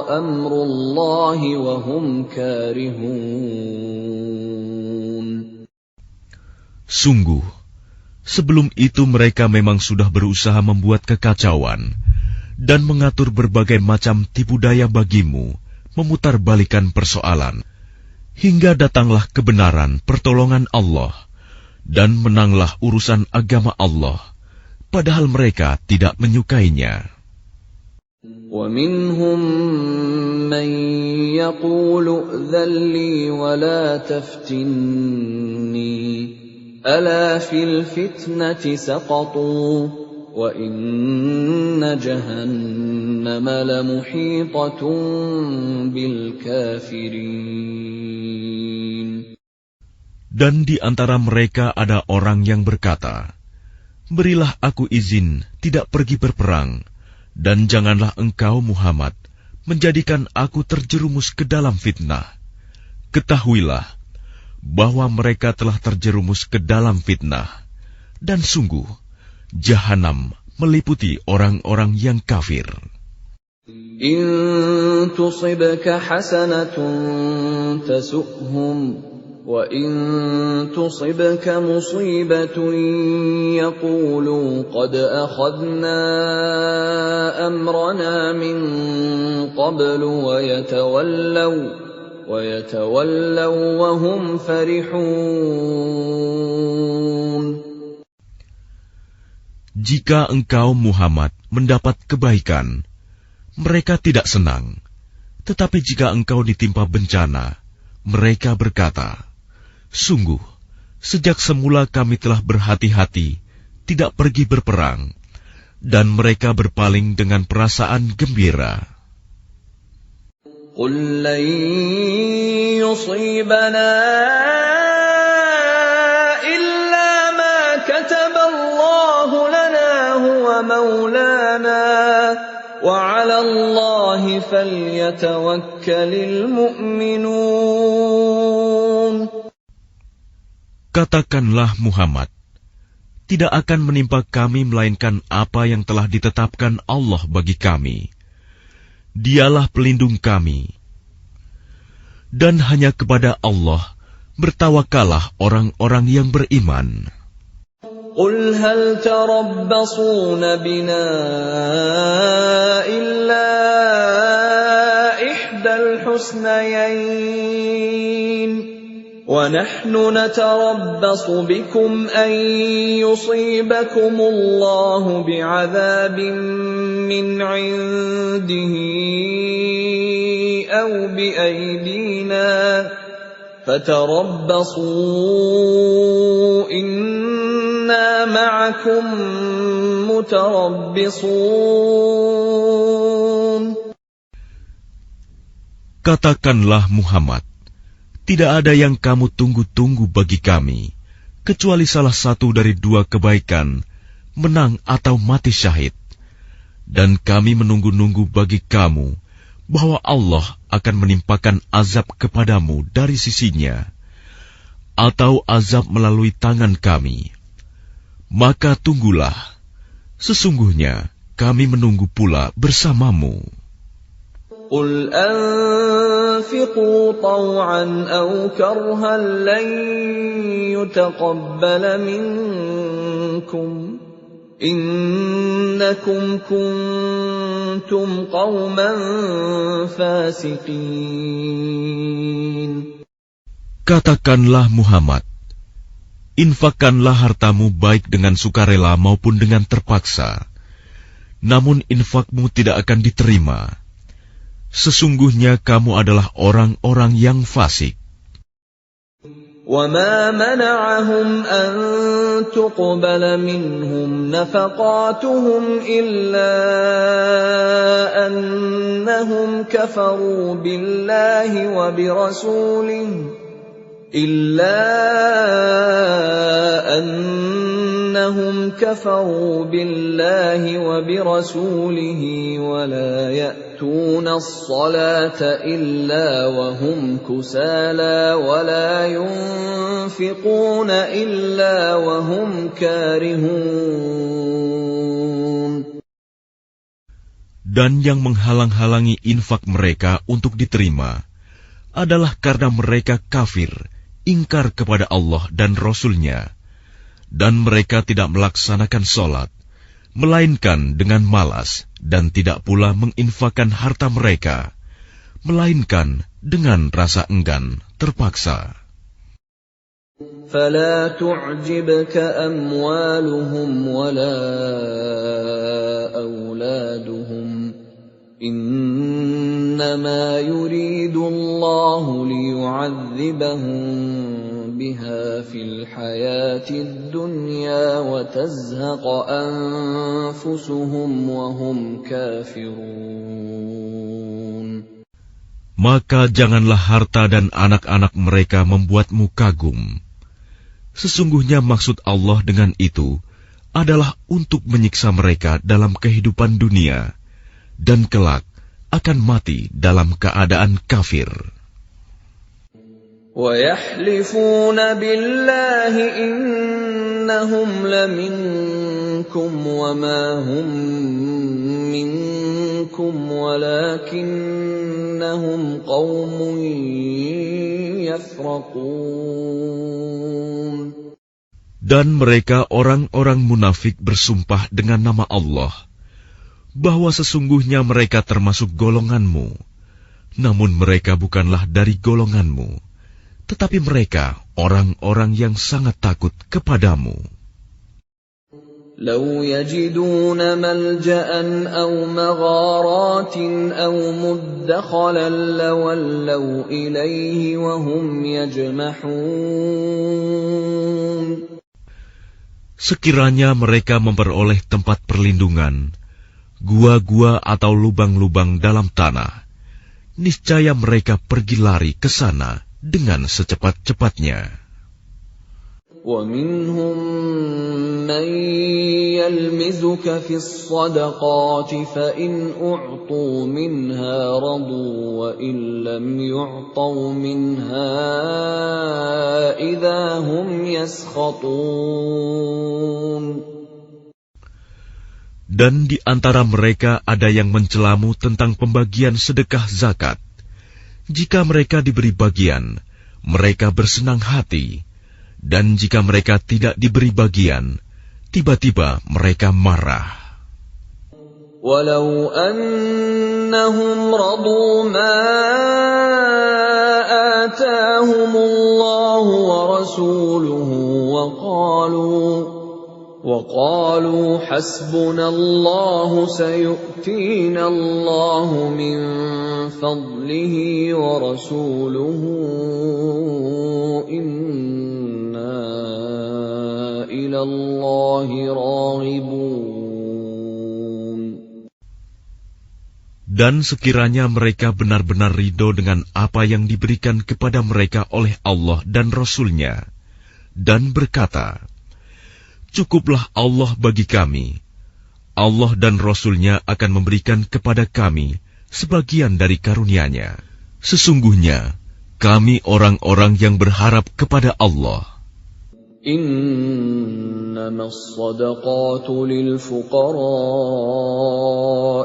أمر الله وهم كارهون. Sungguh, sebelum itu mereka memang sudah berusaha membuat kekacauan dan mengatur berbagai macam tipu daya bagimu, memutarbalikan persoalan, hingga datanglah kebenaran pertolongan Allah, dan menanglah urusan agama Allah, padahal mereka tidak menyukainya. وَمِنْهُمْ مَنْ يَقُولُ ائْذَنْ لِي وَلَا تَفْتِنِّي أَلَا فِي الْفِتْنَةِ سَقَطُوا وَإِنَّ جَهَنَّمَ لَمُحِيطَةٌ بِالْكَافِرِينَ. Dan di antara mereka ada orang yang berkata, berilah aku izin tidak pergi berperang, dan janganlah engkau Muhammad menjadikan aku terjerumus ke dalam fitnah. Ketahuilah bahwa mereka telah terjerumus ke dalam fitnah, dan sungguh Jahanam meliputi orang-orang yang kafir. In tusibka hasanatun tasu'hum wa in tusibka musibatun yaqulu qad akhadna amrana min qablu wa yatawallaw wa hum farihun. Jika engkau Muhammad mendapat kebaikan, mereka tidak senang. Tetapi jika engkau ditimpa bencana, mereka berkata, sungguh, sejak semula kami telah berhati-hati tidak pergi berperang, dan mereka berpaling dengan perasaan gembira. Qul lan yusibana illa ma kataballahu lana huwa maulana wa 'ala Allahi falyatawakkalul mu'minun. Katakanlah Muhammad, tidak akan menimpa kami melainkan apa yang telah ditetapkan Allah bagi kami. Dialah pelindung kami. Dan hanya kepada Allah bertawakallah orang-orang yang beriman. Qul hal tarabbasuna bina illa ihdal husnayain. وَنَحْنُ نَتَرَبَّصُ بِكُمْ أَنْ يُصِيبَكُمُ اللَّهُ بِعَذَابٍ مِّنْ عِنْدِهِ أَوْ بِأَيْدِينَا فَتَرَبَّصُوا إِنَّا مَعَكُمْ مُتَرَبِّصُونَ. Katakanlah Muhammad, tidak ada yang kamu tunggu-tunggu bagi kami, kecuali salah satu dari dua kebaikan, menang atau mati syahid. Dan kami menunggu-nunggu bagi kamu bahwa Allah akan menimpakan azab kepadamu dari sisinya, atau azab melalui tangan kami, maka tunggulah, sesungguhnya kami menunggu pula bersamamu. قل أنفقوا طوعا أو كرها لن يتقبل منكم إنكم كنتم قوما فاسقين. Katakanlah Muhammad, infakkanlah hartamu baik dengan sukarela maupun dengan terpaksa, namun infakmu tidak akan diterima. Sesungguhnya kamu adalah orang-orang yang fasik. وَمَا مَنَعَهُمْ أَن تُقْبَلَ مِنْهُمْ نَفَقَاتُهُمْ إِلَّا أَنَّهُمْ كَفَرُوا بِاللَّهِ وَبِرَسُولِهِ وَلَا يَأْتُونَ الصَّلَاةَ إِلَّا وَهُمْ كُسَالَى وَلَا يُنْفِقُونَ إِلَّا وَهُمْ كَارِهُونَ. Dan yang menghalang-halangi infak mereka untuk diterima adalah karena mereka kafir, ingkar kepada Allah dan Rasul-Nya, dan mereka tidak melaksanakan sholat, melainkan dengan malas, dan tidak pula menginfakkan harta mereka, melainkan dengan rasa enggan, terpaksa. فَلَا تُعْجِبْكَ أَمْوَالُهُمْ وَلَا أَوْلَادُهُمْ إِنَّمَا يُرِيدُ اللَّهُ لِيُعَذِّبَهُم بِهَا فِي الْحَيَاةِ الدُّنْيَا وَتَزْهَقَ أَنفُسُهُمْ وَهُمْ كَافِرُونَ. Maka janganlah harta dan anak-anak mereka membuatmu kagum. Sesungguhnya maksud Allah dengan itu adalah untuk menyiksa mereka dalam kehidupan dunia, dan kelak akan mati dalam keadaan kafir. وَيَحْلِفُونَ بِاللَّهِ إِنَّهُمْ لَمِنكُمْ وَمَا هُمْ مِنكُمْ وَلَكِنَّهُمْ قَوْمٌ يَفْرَقُونَ. Dan mereka orang-orang munafik bersumpah dengan nama Allah, bahwa sesungguhnya mereka termasuk golonganmu, namun mereka bukanlah dari golonganmu, tetapi mereka orang-orang yang sangat takut kepadamu. لو يجدون ملجأ أو مغارات أو مدخلا لولوا إليه وهم يجمحون. Sekiranya mereka memperoleh tempat perlindungan, gua-gua atau lubang-lubang dalam tanah, niscaya mereka pergi lari ke sana dengan secepat-cepatnya. وَمِنْهُمْ مَنْ يَلْمِزُكَ فِي الصَّدَقَاتِ فَإِنْ أُعْطُوا مِنْهَا رَضُوا وَإِنْ لَمْ يُعْطَوْا مِنْهَا إِذَا هُمْ يَسْخَطُونَ. Dan di antara mereka ada yang mencelamu tentang pembagian sedekah zakat. Jika mereka diberi bagian, mereka bersenang hati. Dan jika mereka tidak diberi bagian, tiba-tiba mereka marah. Walau annahum radu ma atahumullahu wa rasuluhu wa qalu hasbunallahu sayu'tina Allahu min fadlihi wa rasuluhu Dan sekiranya mereka benar-benar ridho dengan apa yang diberikan kepada mereka oleh Allah dan Rasul-Nya, dan berkata, "Cukuplah Allah bagi kami. Allah dan Rasul-Nya akan memberikan kepada kami sebagian dari karunia-Nya. Sesungguhnya kami orang-orang yang berharap kepada Allah. إنما الصدقات للفقراء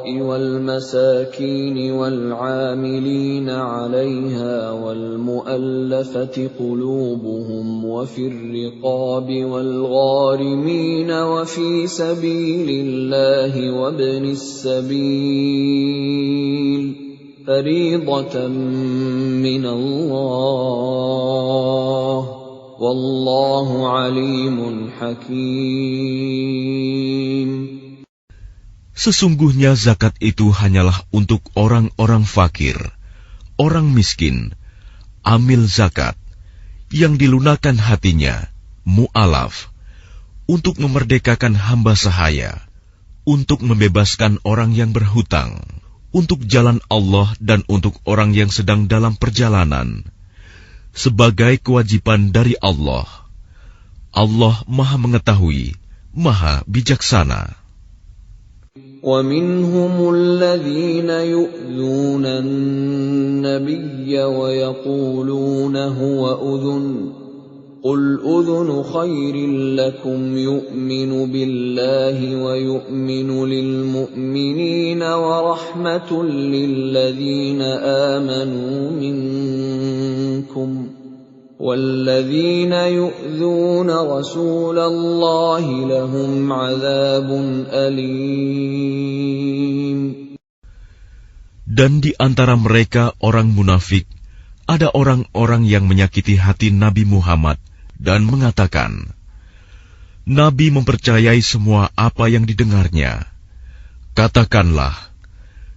والمساكين والعاملين عليها والمؤلفة قلوبهم وفي الرقاب والغارمين وفي سبيل الله وابن السبيل فريضة من الله Wallahu alimun hakim. Sesungguhnya zakat itu hanyalah untuk orang-orang fakir, orang miskin, amil zakat, yang dilunakkan hatinya, mu'alaf, untuk memerdekakan hamba sahaya, untuk membebaskan orang yang berhutang, untuk jalan Allah dan untuk orang yang sedang dalam perjalanan, sebagai kewajiban dari Allah. Allah Maha Mengetahui, Maha Bijaksana. وَمِنْهُمُ الَّذِينَ يُؤْذُونَ النَّبِيَّ وَيَقُولُونَ هُوَ أُذُنٌ قُلْ أُذُنُ خَيْرٍ لَكُمْ يُؤْمِنُ بِاللَّهِ وَيُؤْمِنُ لِلْمُؤْمِنِينَ وَرَحْمَةٌ لِلَّذِينَ آمَنُوا مِنكُمْ وَالَّذِينَ يُؤْذُونَ رَسُولَ اللَّهِ لَهُمْ عَذَابٌ أَلِيمٌ. Dan di antara mereka orang munafik, ada orang-orang yang menyakiti hati Nabi Muhammad dan mengatakan, Nabi mempercayai semua apa yang didengarnya. Katakanlah,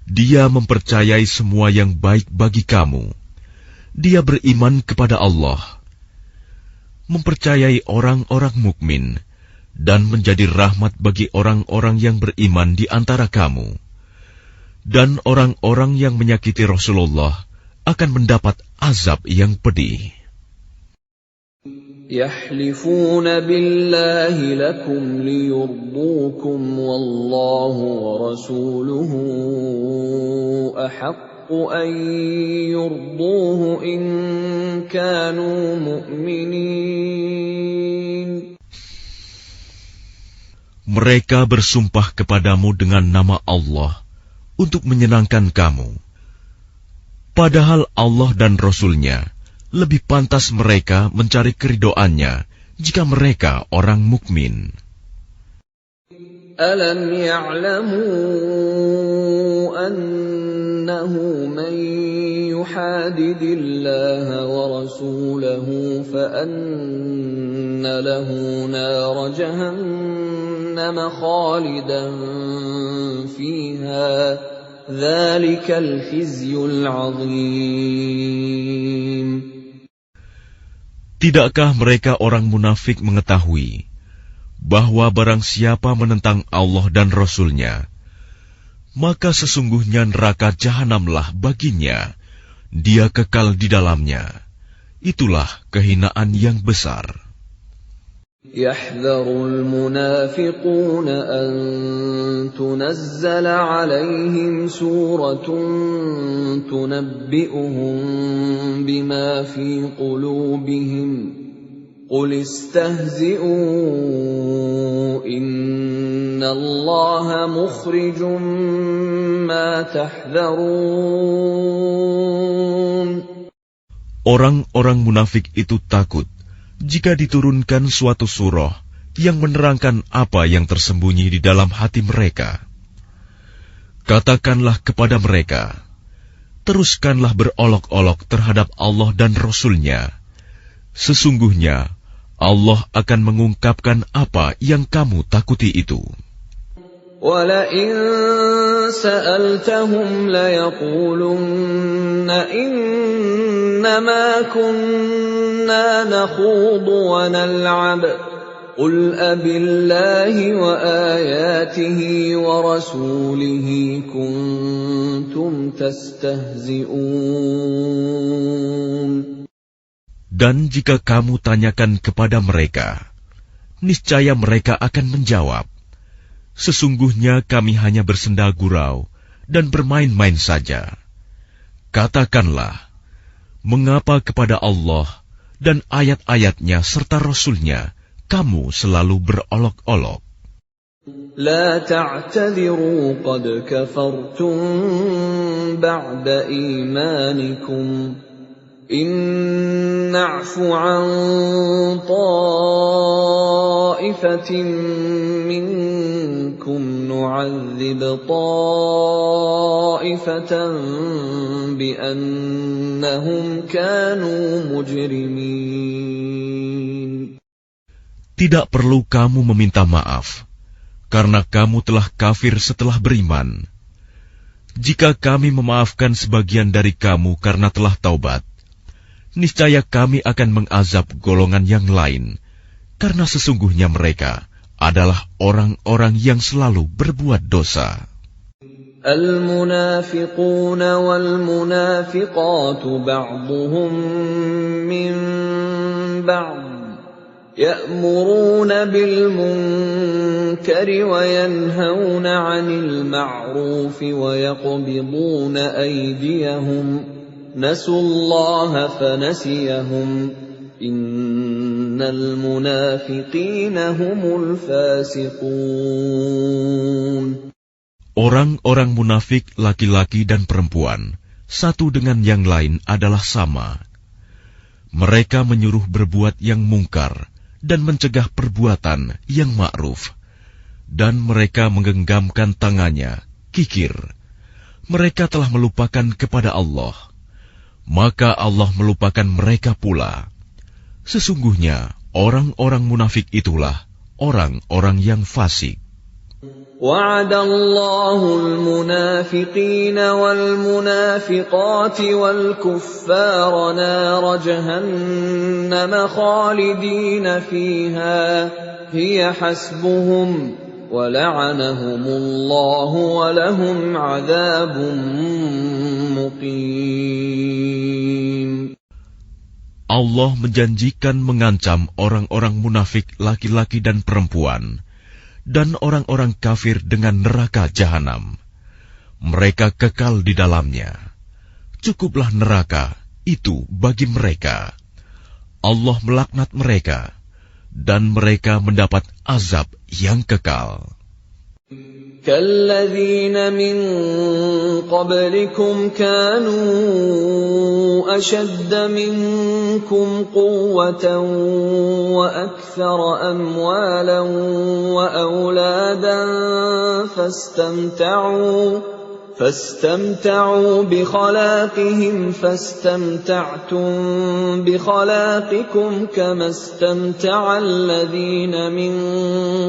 dia mempercayai semua yang baik bagi kamu. Dia beriman kepada Allah, mempercayai orang-orang mukmin, dan menjadi rahmat bagi orang-orang yang beriman di antara kamu. Dan orang-orang yang menyakiti Rasulullah akan mendapat azab yang pedih. يَحْلِفُونَ بِاللَّهِ لَكُمْ لِيُرْضُوكُمْ وَاللَّهُ وَرَسُولُهُ أَحَقُّ أَن يُرْضُوهُ إِن كَانُوا مُؤْمِنِينَ. Mereka bersumpah kepadamu dengan nama Allah untuk menyenangkan kamu. Padahal Allah dan Rasul-Nya lebih pantas mereka mencari keridhoannya jika mereka orang mukmin. Alam ya'lamu annahu man yuhadidillaha wa rasulahu fa anna lahu nar jahannam khalidan fiha dzalikal khizyul 'adzim. Tidakkah mereka orang munafik mengetahui bahwa barang siapa menentang Allah dan Rasul-Nya, maka sesungguhnya neraka jahanamlah baginya, dia kekal di dalamnya. Itulah kehinaan yang besar. يَحْذَرُ الْمُنَافِقُونَ أَن تُنَزَّلَ عَلَيْهِمْ سُورَةٌ تُنَبِّئُهُم بِمَا فِي قُلُوبِهِمْ قُلِ اسْتَهْزِئُوا إِنَّ اللَّهَ مُخْرِجٌ مَّا تَحْذَرُونَ. Orang-orang munafik itu takut jika diturunkan suatu surah yang menerangkan apa yang tersembunyi di dalam hati mereka. Katakanlah kepada mereka, teruskanlah berolok-olok terhadap Allah dan Rasul-Nya. Sesungguhnya Allah akan mengungkapkan apa yang kamu takuti itu. وَلَئِن سَأَلْتَهُمْ لَيَقُولُنَّ إِنَّمَا كُنَّا نَخُوضُ وَنَلْعَبُ قُلْ أَبِاللَّهِ وَآيَاتِهِ وَرَسُولِهِ كُنتُمْ تَسْتَهْزِئُونَ. Dan jika kamu tanyakan kepada mereka, niscaya mereka akan menjawab, sesungguhnya kami hanya bersenda gurau dan bermain-main saja. Katakanlah, mengapa kepada Allah dan ayat-ayatnya serta Rasul-Nya kamu selalu berolok-olok? لا تعتذروا قد كفرتم بعد إيمانكم إن نعف عن طائفة منكم نعذب طائفة بأنهم كانوا مجرمين. Tidak perlu kamu meminta maaf, karena kamu telah kafir setelah beriman. Jika kami memaafkan sebagian dari kamu karena telah taubat, niscaya kami akan mengazab golongan yang lain, karena sesungguhnya mereka adalah orang-orang yang selalu berbuat dosa. المنافقون والمنافقات بعضهم من بعض يأمرون بالمنكر وينهون عن المعروف ويقبضون أيديهم نسوا الله فنسيهم إن المنافقين هم الفاسقون. Orang-orang munafik laki-laki dan perempuan, satu dengan yang lain adalah sama. Mereka menyuruh berbuat yang mungkar dan mencegah perbuatan yang ma'ruf. Dan mereka menggenggamkan tangannya, kikir. Mereka telah melupakan kepada Allah. Maka Allah melupakan mereka pula. Sesungguhnya orang-orang munafik itulah orang-orang yang fasik. وعد الله المنافقين والمنافقات والكفار نار جهنم خالدين فيها هي حسبهم ولعنهم الله ولهم عذاب مقيم. Allah menjanjikan mengancam orang-orang munafik laki-laki dan perempuan dan orang-orang kafir dengan neraka jahanam. Mereka kekal di dalamnya. Cukuplah neraka itu bagi mereka. Allah melaknat mereka, dan mereka mendapat azab yang kekal. كالذين من قبلكم كانوا أشد منكم قوة وأكثر أموالا وأولادا فاستمتعوا بخلاقهم فاستمتعتم بخلاقكم كما استمتع الذين من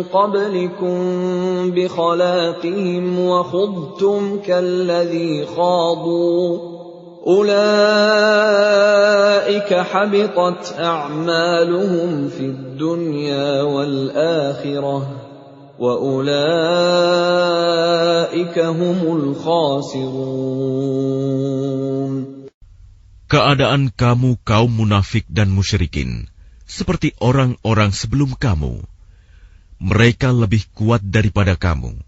قبلكم بخلاقهم وخضتم كالذي خاضوا أولئك حبطت أعمالهم في الدنيا والآخرة وَأُولَئِكَ هُمُ الْخَاسِرُونَ. Keadaan kamu kaum munafik dan musyrikin seperti orang-orang sebelum kamu. Mereka lebih kuat daripada kamu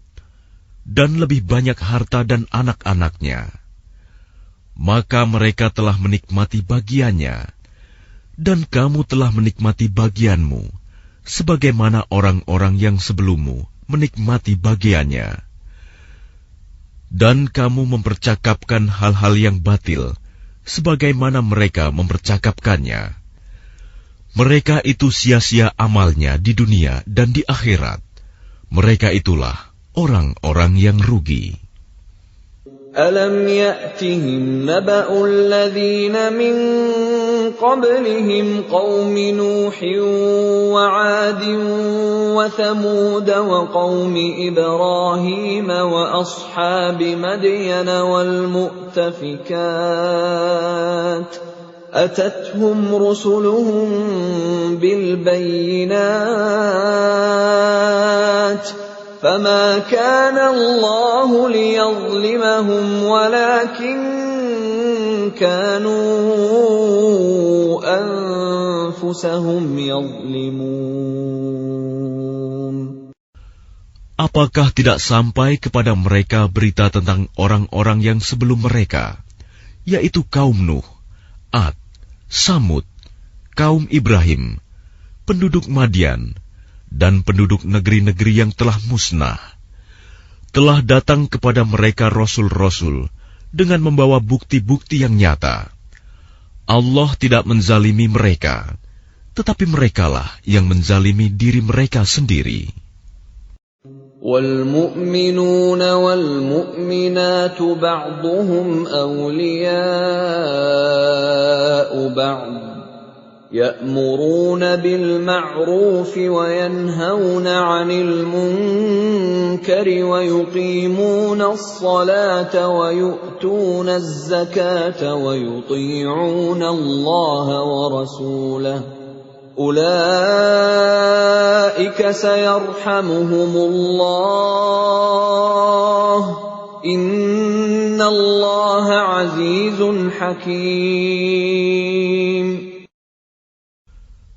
dan lebih banyak harta dan anak-anaknya. Maka mereka telah menikmati bagiannya dan kamu telah menikmati bagianmu, sebagaimana orang-orang yang sebelummu menikmati bagiannya. Dan kamu mempercakapkan hal-hal yang batil, sebagaimana mereka mempercakapkannya. Mereka itu sia-sia amalnya di dunia dan di akhirat. Mereka itulah orang-orang yang rugi. أَلَمْ يَأْتِهِمْ نَبَأُ الَّذِينَ مِنْ قَبْلِهِمْ قَوْمِ نُوحٍ وَعَادٍ وَثَمُودَ وَقَوْمِ إِبْرَاهِيمَ وَأَصْحَابِ مَدْيَنَ وَالْمُؤْتَفِكَاتِ أَتَتْهُمْ رُسُلُهُم بِالْبَيِّنَاتِ فما كان الله ليظلمهم ولكن كانوا أنفسهم يظلمون. Apakah tidak sampai kepada mereka berita tentang orang-orang yang sebelum mereka, yaitu kaum Nuh, Ad, Samud, kaum Ibrahim, penduduk Madian, dan penduduk negeri-negeri yang telah musnah? Telah datang kepada mereka rasul-rasul dengan membawa bukti-bukti yang nyata. Allah tidak menzalimi mereka, tetapi merekalah yang menzalimi diri mereka sendiri. وَالْمُؤْمِنُونَ وَالْمُؤْمِنَاتُ بَعْضُهُمْ أَوْلِيَاءُ بَعْضٍ يَأْمُرُونَ بِالْمَعْرُوفِ وَيَنْهَوْنَ عَنِ الْمُنكَرِ وَيُقِيمُونَ الصَّلَاةَ وَيُؤْتُونَ الزَّكَاةَ وَيُطِيعُونَ اللَّهَ وَرَسُولَهُ أُولَئِكَ سَيَرْحَمُهُمُ اللَّهُ إِنَّ اللَّهَ عَزِيزٌ حَكِيمٌ.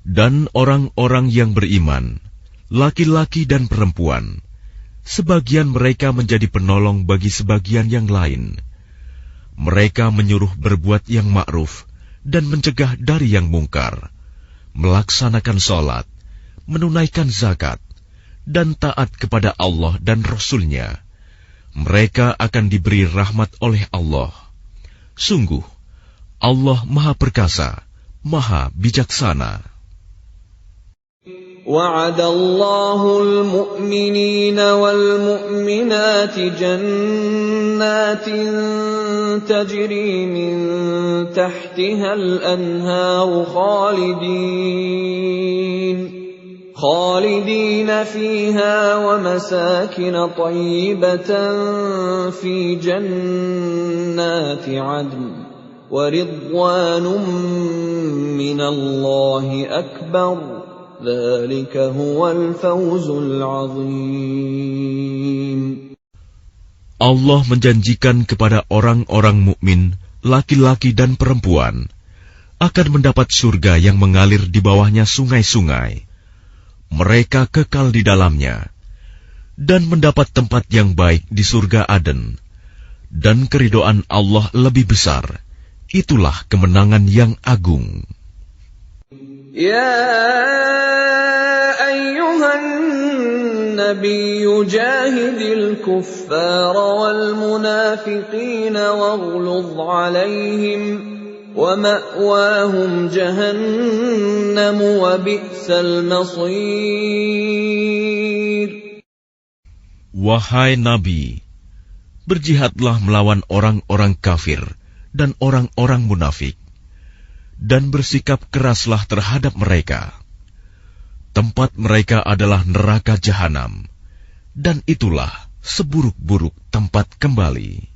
Dan orang-orang yang beriman, laki-laki dan perempuan, sebagian mereka menjadi penolong bagi sebagian yang lain. Mereka menyuruh berbuat yang ma'ruf dan mencegah dari yang mungkar, melaksanakan sholat, menunaikan zakat, dan taat kepada Allah dan Rasul-Nya. Mereka akan diberi rahmat oleh Allah. Sungguh, Allah Maha Perkasa, Maha Bijaksana. وَعَدَ اللَّهُ الْمُؤْمِنِينَ وَالْمُؤْمِنَاتِ جَنَّاتٍ تَجْرِي مِنْ تَحْتِهَا الْأَنْهَارُ خَالِدِينَ فِيهَا وَمَسَاكِنَ طَيِّبَةً فِي جَنَّاتِ عَدْنٍ وَرِضْوَانٌ مِّنَ اللَّهِ أَكْبَرُ ذَلِكَ هُوَ الْفَوْزُ الْعَظِيمُ. Allah menjanjikan kepada orang-orang mukmin, laki-laki dan perempuan, akan mendapat surga yang mengalir di bawahnya sungai-sungai. Mereka kekal di dalamnya, dan mendapat tempat yang baik di surga Aden. Dan keridhaan Allah lebih besar. Itulah kemenangan yang agung. يا أيها النبي جاهد الكفار والمنافقين واغلظ عليهم ومأواهم جهنم وبئس المصير. Wahai Nabi, berjihadlah melawan orang-orang kafir dan orang-orang munafik, dan bersikap keraslah terhadap mereka. Tempat mereka adalah neraka jahanam, dan itulah seburuk-buruk tempat kembali.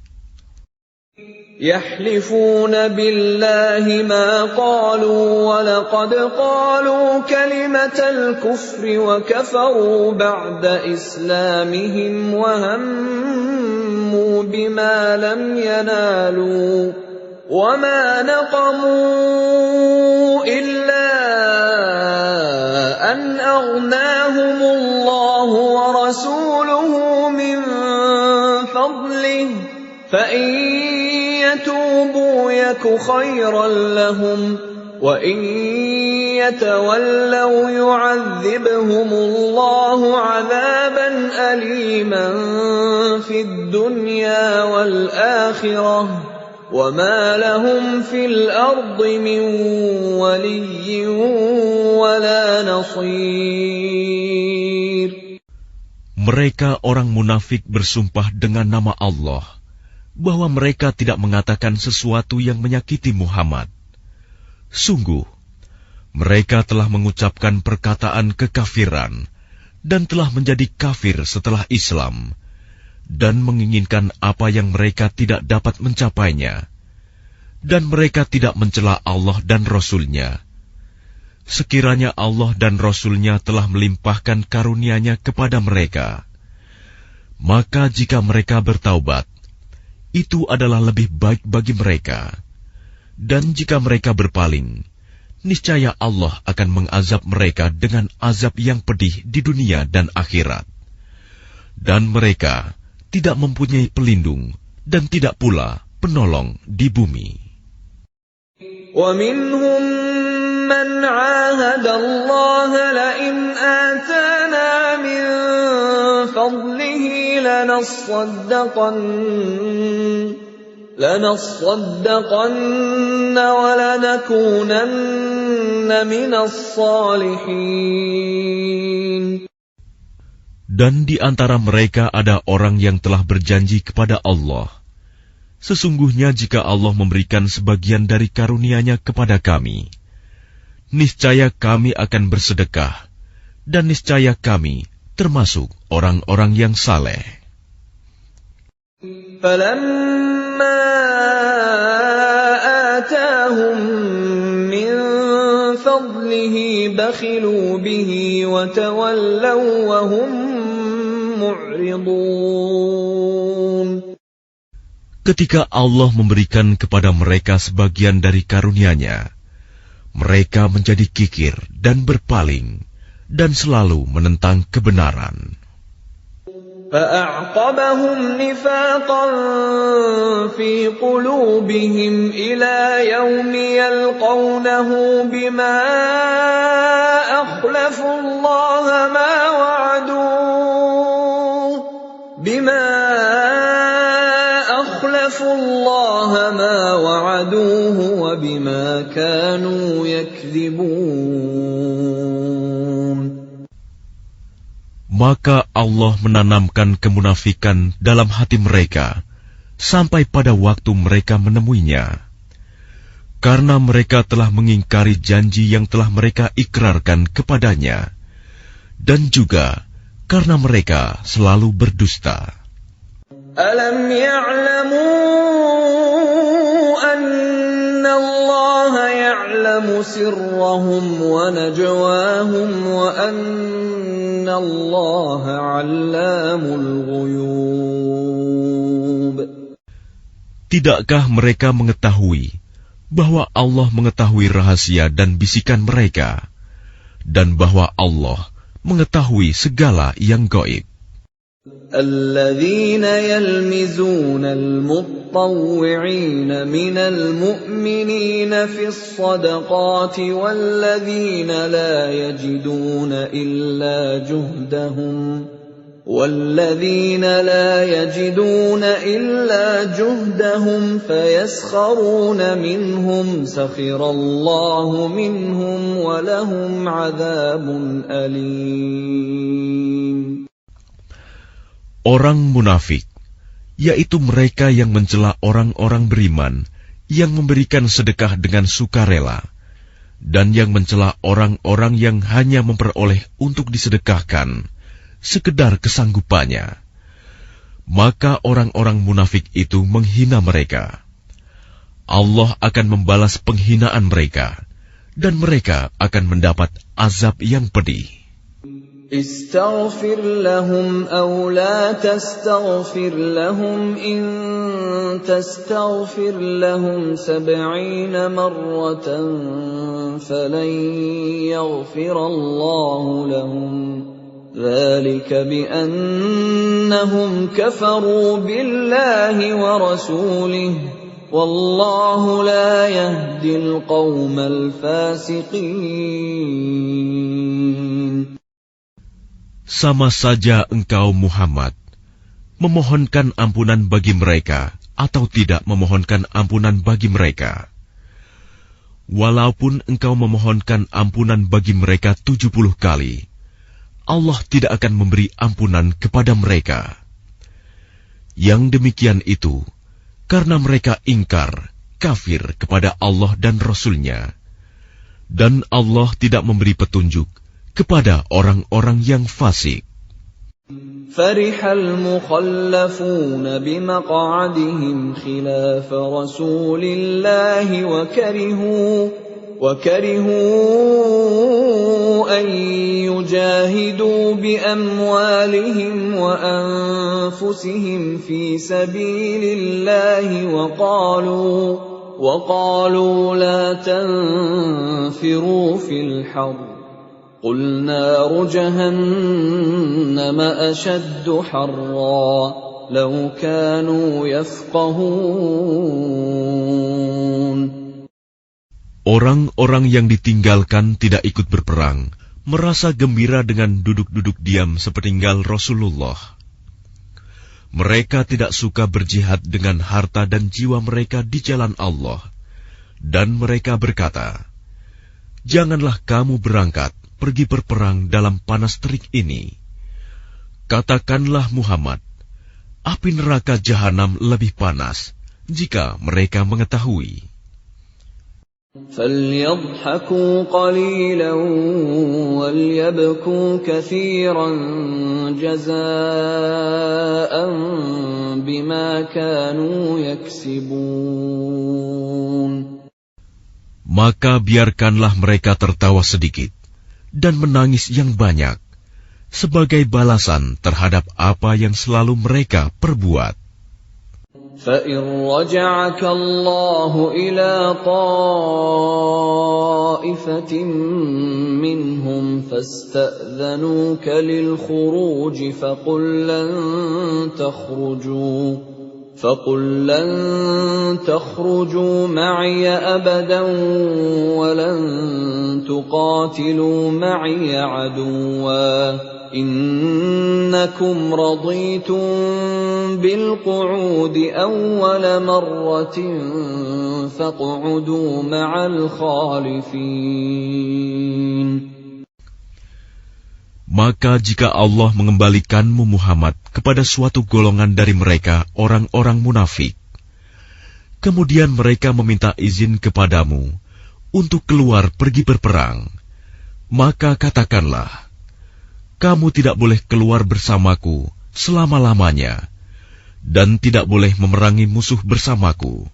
يحلفون بالله ما قالوا ولقد قالوا كلمة الكفر وكفروا بعد إسلامهم وهموا بما لم ينالوا وما نقموا إلا أن أغناهم الله ورسوله من فضله فإن يتوبوا يك خيرا لهم وإن يتولوا يعذبهم الله عذابا أليما في الدنيا والآخرة وما لهم في الأرض من ولي ولا نصير. Mereka orang munafik bersumpah dengan nama Allah bahwa mereka tidak mengatakan sesuatu yang menyakiti Muhammad. Sungguh, mereka telah mengucapkan perkataan kekafiran dan telah menjadi kafir setelah Islam, dan menginginkan apa yang mereka tidak dapat mencapainya, dan mereka tidak mencela Allah dan Rasul-Nya. Sekiranya Allah dan Rasul-Nya telah melimpahkan karunia-Nya kepada mereka, maka jika mereka bertaubat, itu adalah lebih baik bagi mereka. Dan jika mereka berpaling, niscaya Allah akan mengazab mereka dengan azab yang pedih di dunia dan akhirat. dan mereka tidak mempunyai pelindung dan tidak pula penolong di bumi. وَمِنْهُمْ مَنْ عَاهَدَ اللَّهَ لَئِنْ آتَانَا مِنْ فَضْلِهِ لَنَصَّدَّقَنَّ وَلَنَكُونَنَّ مِنَ الصَّالِحِينَ. Dan di antara mereka ada orang yang telah berjanji kepada Allah, sesungguhnya jika Allah memberikan sebagian dari karunia-Nya kepada kami, niscaya kami akan bersedekah, dan niscaya kami termasuk orang-orang yang saleh. فَلَمَّا آتَاهُم مِّن فَضْلِهِ بَخِلُوا بِهِ وَتَوَلَّوْا وَهُم مُّعْرِضُونَ. Ketika Allah memberikan kepada mereka sebagian dari karunia-Nya, mereka menjadi kikir dan berpaling, dan selalu menentang kebenaran. فَأَعْقَبَهُمْ نِفَاقًا فِي قُلُوبِهِمْ إِلَى يَوْمِ يَلْقَوْنَهُ بِمَا أَخْلَفُوا اللَّهَ مَا وَعَدُوهُ وَبِمَا كَانُوا يَكْذِبُونَ. Maka Allah menanamkan kemunafikan dalam hati mereka sampai pada waktu mereka menemuinya, karena mereka telah mengingkari janji yang telah mereka ikrarkan kepadanya, dan juga karena mereka selalu berdusta. Alam ya'lamu anna Allah ya'lamu sirrahum wa najwahum wa anna Allah 'allamul ghuyub. Tidakkah mereka mengetahui bahwa Allah mengetahui rahasia dan bisikan mereka, dan bahwa Allah mengetahui segala yang gaib? الذين يلمزون المطوعين من المؤمنين في الصدقات والذين لا يجدون إلا جهدهم فيسخرون منهم سخر الله منهم ولهم عذاب أليم. Orang munafik, yaitu mereka yang mencela orang-orang beriman yang memberikan sedekah dengan sukarela, dan yang mencela orang-orang yang hanya memperoleh untuk disedekahkan sekedar kesanggupannya. Maka orang-orang munafik itu menghina mereka. Allah akan membalas penghinaan mereka, dan mereka akan mendapat azab yang pedih. استغفر لهم أو لا تستغفر لهم إن تستغفر لهم 70 مرة فلن يغفر الله لهم ذلك بأنهم كفروا بالله ورسوله والله لا يهدي القوم الفاسقين. Sama saja engkau Muhammad memohonkan ampunan bagi mereka atau tidak memohonkan ampunan bagi mereka. Walaupun engkau memohonkan ampunan bagi mereka 70 kali, Allah tidak akan memberi ampunan kepada mereka. Yang demikian itu karena mereka ingkar, kafir kepada Allah dan Rasul-Nya, dan Allah tidak memberi petunjuk kepada orang-orang yang fasik. فرح المخلفون بمقعدهم خلاف رسول الله وكرهوا أن يجاهدوا بأموالهم وأنفسهم في سبيل الله وقالوا لا تنفروا في الحر قل نار جهنم أشد حرا لو كانوا يفقهون. Orang-orang yang ditinggalkan tidak ikut berperang, merasa gembira dengan duduk-duduk diam sepeninggal Rasulullah. Mereka tidak suka berjihad dengan harta dan jiwa mereka di jalan Allah. Dan mereka berkata, "Janganlah kamu berangkat pergi berperang dalam panas terik ini." Katakanlah Muhammad, api neraka jahanam lebih panas jika mereka mengetahui. فَلْيَضْحَكُوا قَلِيلًا وَلْيَبْكُوا كَثِيرًا جَزَاءً بِمَا كَانُوا يَكْسِبُونَ. Maka biarkanlah mereka tertawa sedikit dan menangis yang banyak sebagai balasan terhadap apa yang selalu mereka perbuat. فَإِنْ رَجَعَكَ اللَّهُ إِلَى طَائِفَةٍ مِّنْهُمْ فَاسْتَأْذَنُوكَ لِلْخُرُوجِ فَقُلْ لَنْ تَخْرُجُوا مَعِيَ أَبَدًا وَلَنْ تُقَاتِلُوا مَعِيَ عَدُوًّا إِنَّكُمْ رَضِيتُمْ بِالْقُعُودِ أَوَّلَ مَرَّةٍ فَاقْعُدُوا مَعَ الْخَالِفِينَ. Maka jika Allah mengembalikanmu Muhammad kepada suatu golongan dari mereka, orang-orang munafik, kemudian mereka meminta izin kepadamu untuk keluar pergi berperang, maka katakanlah, kamu tidak boleh keluar bersamaku selama-lamanya, dan tidak boleh memerangi musuh bersamaku.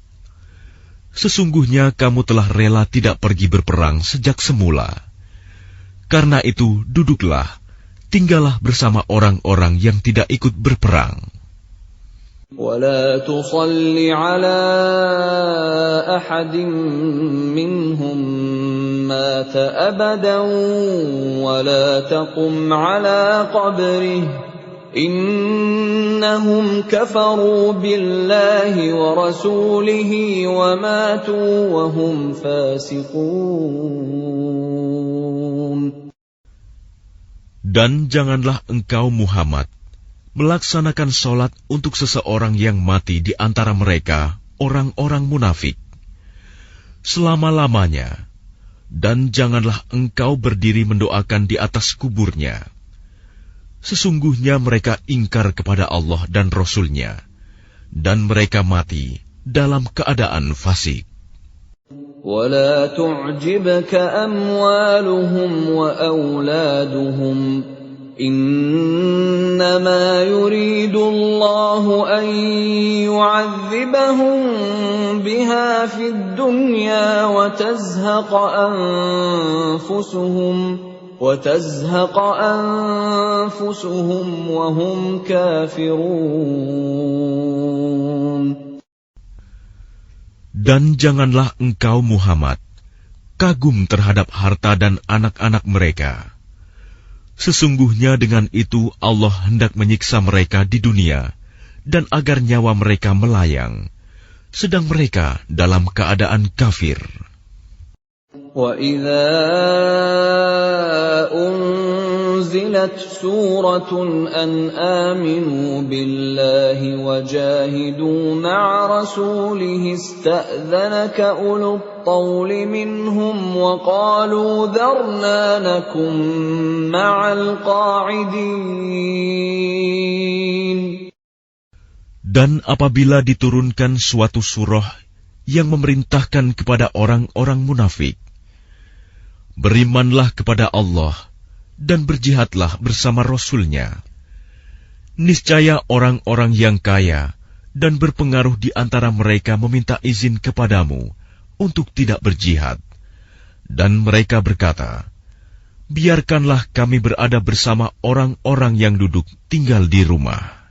Sesungguhnya kamu telah rela tidak pergi berperang sejak semula. Karena itu, duduklah, tinggallah bersama orang-orang yang tidak ikut berperang. وَلَا تُصَلِّ عَلَىٰ أَحَدٍ مِّنْهُم مَّاتَ أَبَدًا وَلَا تَقُمْ عَلَىٰ قَبْرِهِ إِنَّهُمْ كَفَرُوا بِاللَّهِ وَرَسُولِهِ وَمَاتُوا وَهُمْ فَاسِقُونَ. Dan janganlah engkau Muhammad melaksanakan sholat untuk seseorang yang mati di antara mereka, orang-orang munafik, selama-lamanya, dan janganlah engkau berdiri mendoakan di atas kuburnya. Sesungguhnya mereka ingkar kepada Allah dan Rasul-Nya, dan mereka mati dalam keadaan fasik. وَلَا تُعْجِبْكَ أَمْوَالُهُمْ وَأَوْلَادُهُمْ إِنَّمَا يُرِيدُ اللَّهُ أَن يُعَذِّبَهُم بِهَا فِي الدُّنْيَا وَتَزْهَقَ أَنفُسُهُمْ وَهُمْ كَافِرُونَ. Dan janganlah engkau Muhammad kagum terhadap harta dan anak-anak mereka. Sesungguhnya dengan itu Allah hendak menyiksa mereka di dunia, dan agar nyawa mereka melayang, sedang mereka dalam keadaan kafir. وَإِذَا أُنزِلَتْ سُورَةٌ أَنْ آمِنُوا بِاللَّهِ وَجَاهِدُوا مَعَ رَسُولِهِ اسْتَأْذَنَكَ أُولُو الطَّوْلِ مِنْهُمْ وَقَالُوا ذَرْنَا نَكُن مَّعَ الْقَاعِدِينَ. Dan apabila diturunkan suatu surah yang memerintahkan kepada orang-orang munafik, berimanlah kepada Allah dan berjihadlah bersama Rasul-Nya. Niscaya orang-orang yang kaya dan berpengaruh di antara mereka meminta izin kepadamu untuk tidak berjihad. Dan mereka berkata, biarkanlah kami berada bersama orang-orang yang duduk tinggal di rumah.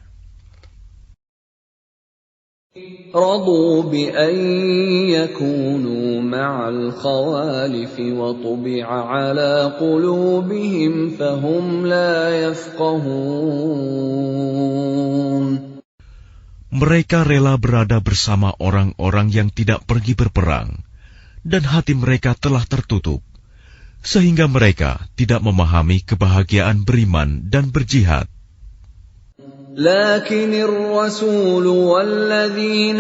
رضوا بأن يكونوا مع الخوالف وطبع على قلوبهم فهم لا يفقهون. Mereka rela berada bersama orang-orang yang tidak pergi berperang, dan hati mereka telah tertutup, sehingga mereka tidak memahami kebahagiaan beriman dan berjihad. لكن الرسول والذين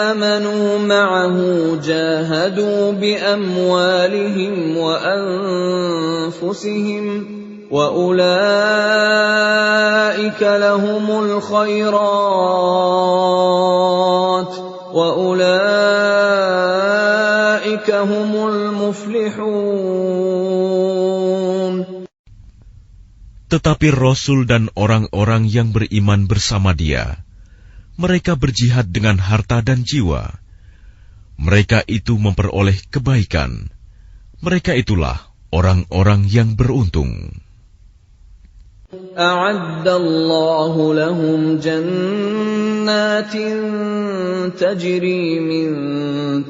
آمنوا معه جاهدوا بأموالهم وأنفسهم وأولئك لهم الخيرات وأولئك هم المفلحون. Tetapi Rasul dan orang-orang yang beriman bersama dia, mereka berjihad dengan harta dan jiwa. Mereka itu memperoleh kebaikan. Mereka itulah orang-orang yang beruntung. A'addallahu lahum jannatin tajri min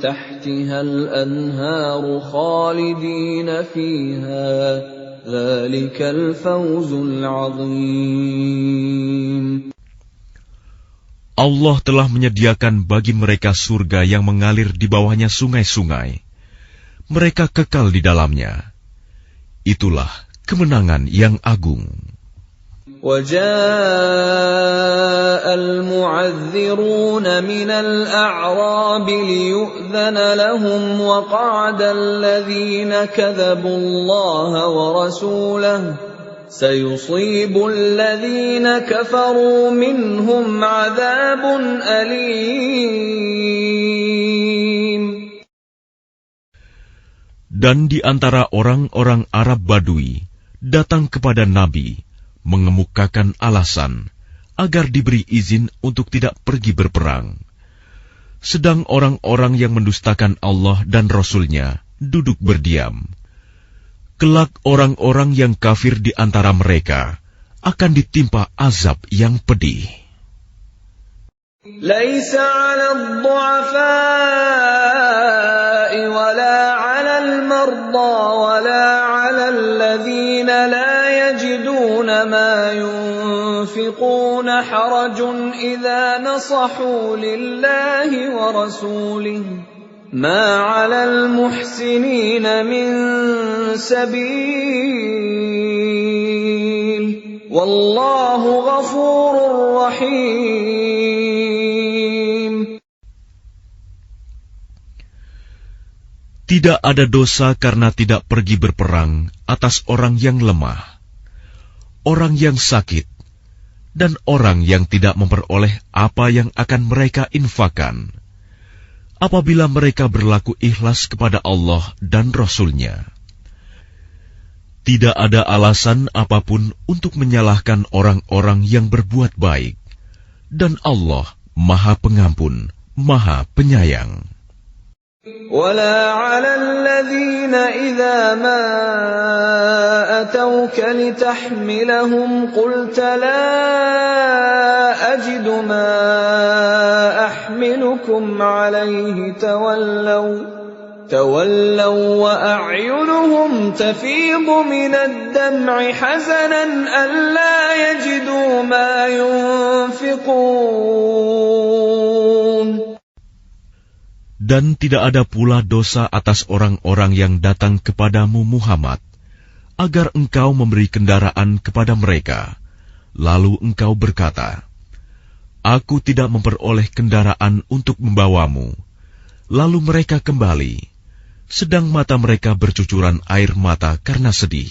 tahtiha al-anharu khalidina fiha. Dzalikal fawzul 'adzim. Allah telah menyediakan bagi mereka surga yang mengalir di bawahnya sungai-sungai. Mereka kekal di dalamnya. Itulah kemenangan yang agung. وَجَاءَ الْمُعَذِّرُونَ مِنَ الْأَعْرَابِ لِيُؤْذَنَ لَهُمْ وَقَعَدَ الَّذِينَ كَذَبُوا اللَّهَ وَرَسُولَهُ سَيُصِيبُ الَّذِينَ كَفَرُوا مِنْهُمْ عَذَابٌ أَلِيمٌ. Dan di antara orang-orang Arab Badui datang kepada Nabi mengemukakan alasan agar diberi izin untuk tidak pergi berperang. Sedang orang-orang yang mendustakan Allah dan Rasul-Nya duduk berdiam. Kelak orang-orang yang kafir di antara mereka akan ditimpa azab yang pedih. Laisa 'alal du'afa'i wala 'alal marda wala 'alal ladzina la yajiduna ma yunfiquna harajun idza nasahu lillahi wa rasulihi ma 'alal muhsinina min sabil wallahu ghafurur rahim. Tidak ada dosa karena tidak pergi berperang atas orang yang lemah, orang yang sakit, dan orang yang tidak memperoleh apa yang akan mereka infakkan, apabila mereka berlaku ikhlas kepada Allah dan Rasul-Nya. Tidak ada alasan apapun untuk menyalahkan orang-orang yang berbuat baik, dan Allah Maha Pengampun, Maha Penyayang. ولا على الذين إذا ما أتوك لتحملهم قلت لا أجد ما أحملكم عليه تولوا وأعينهم تفيض من الدمع حزنا ألا يجدوا ما ينفقون. Dan tidak ada pula dosa atas orang-orang yang datang kepadamu Muhammad, agar engkau memberi kendaraan kepada mereka. Lalu engkau berkata, Aku tidak memperoleh kendaraan untuk membawamu. Lalu mereka kembali, sedang mata mereka bercucuran air mata karena sedih,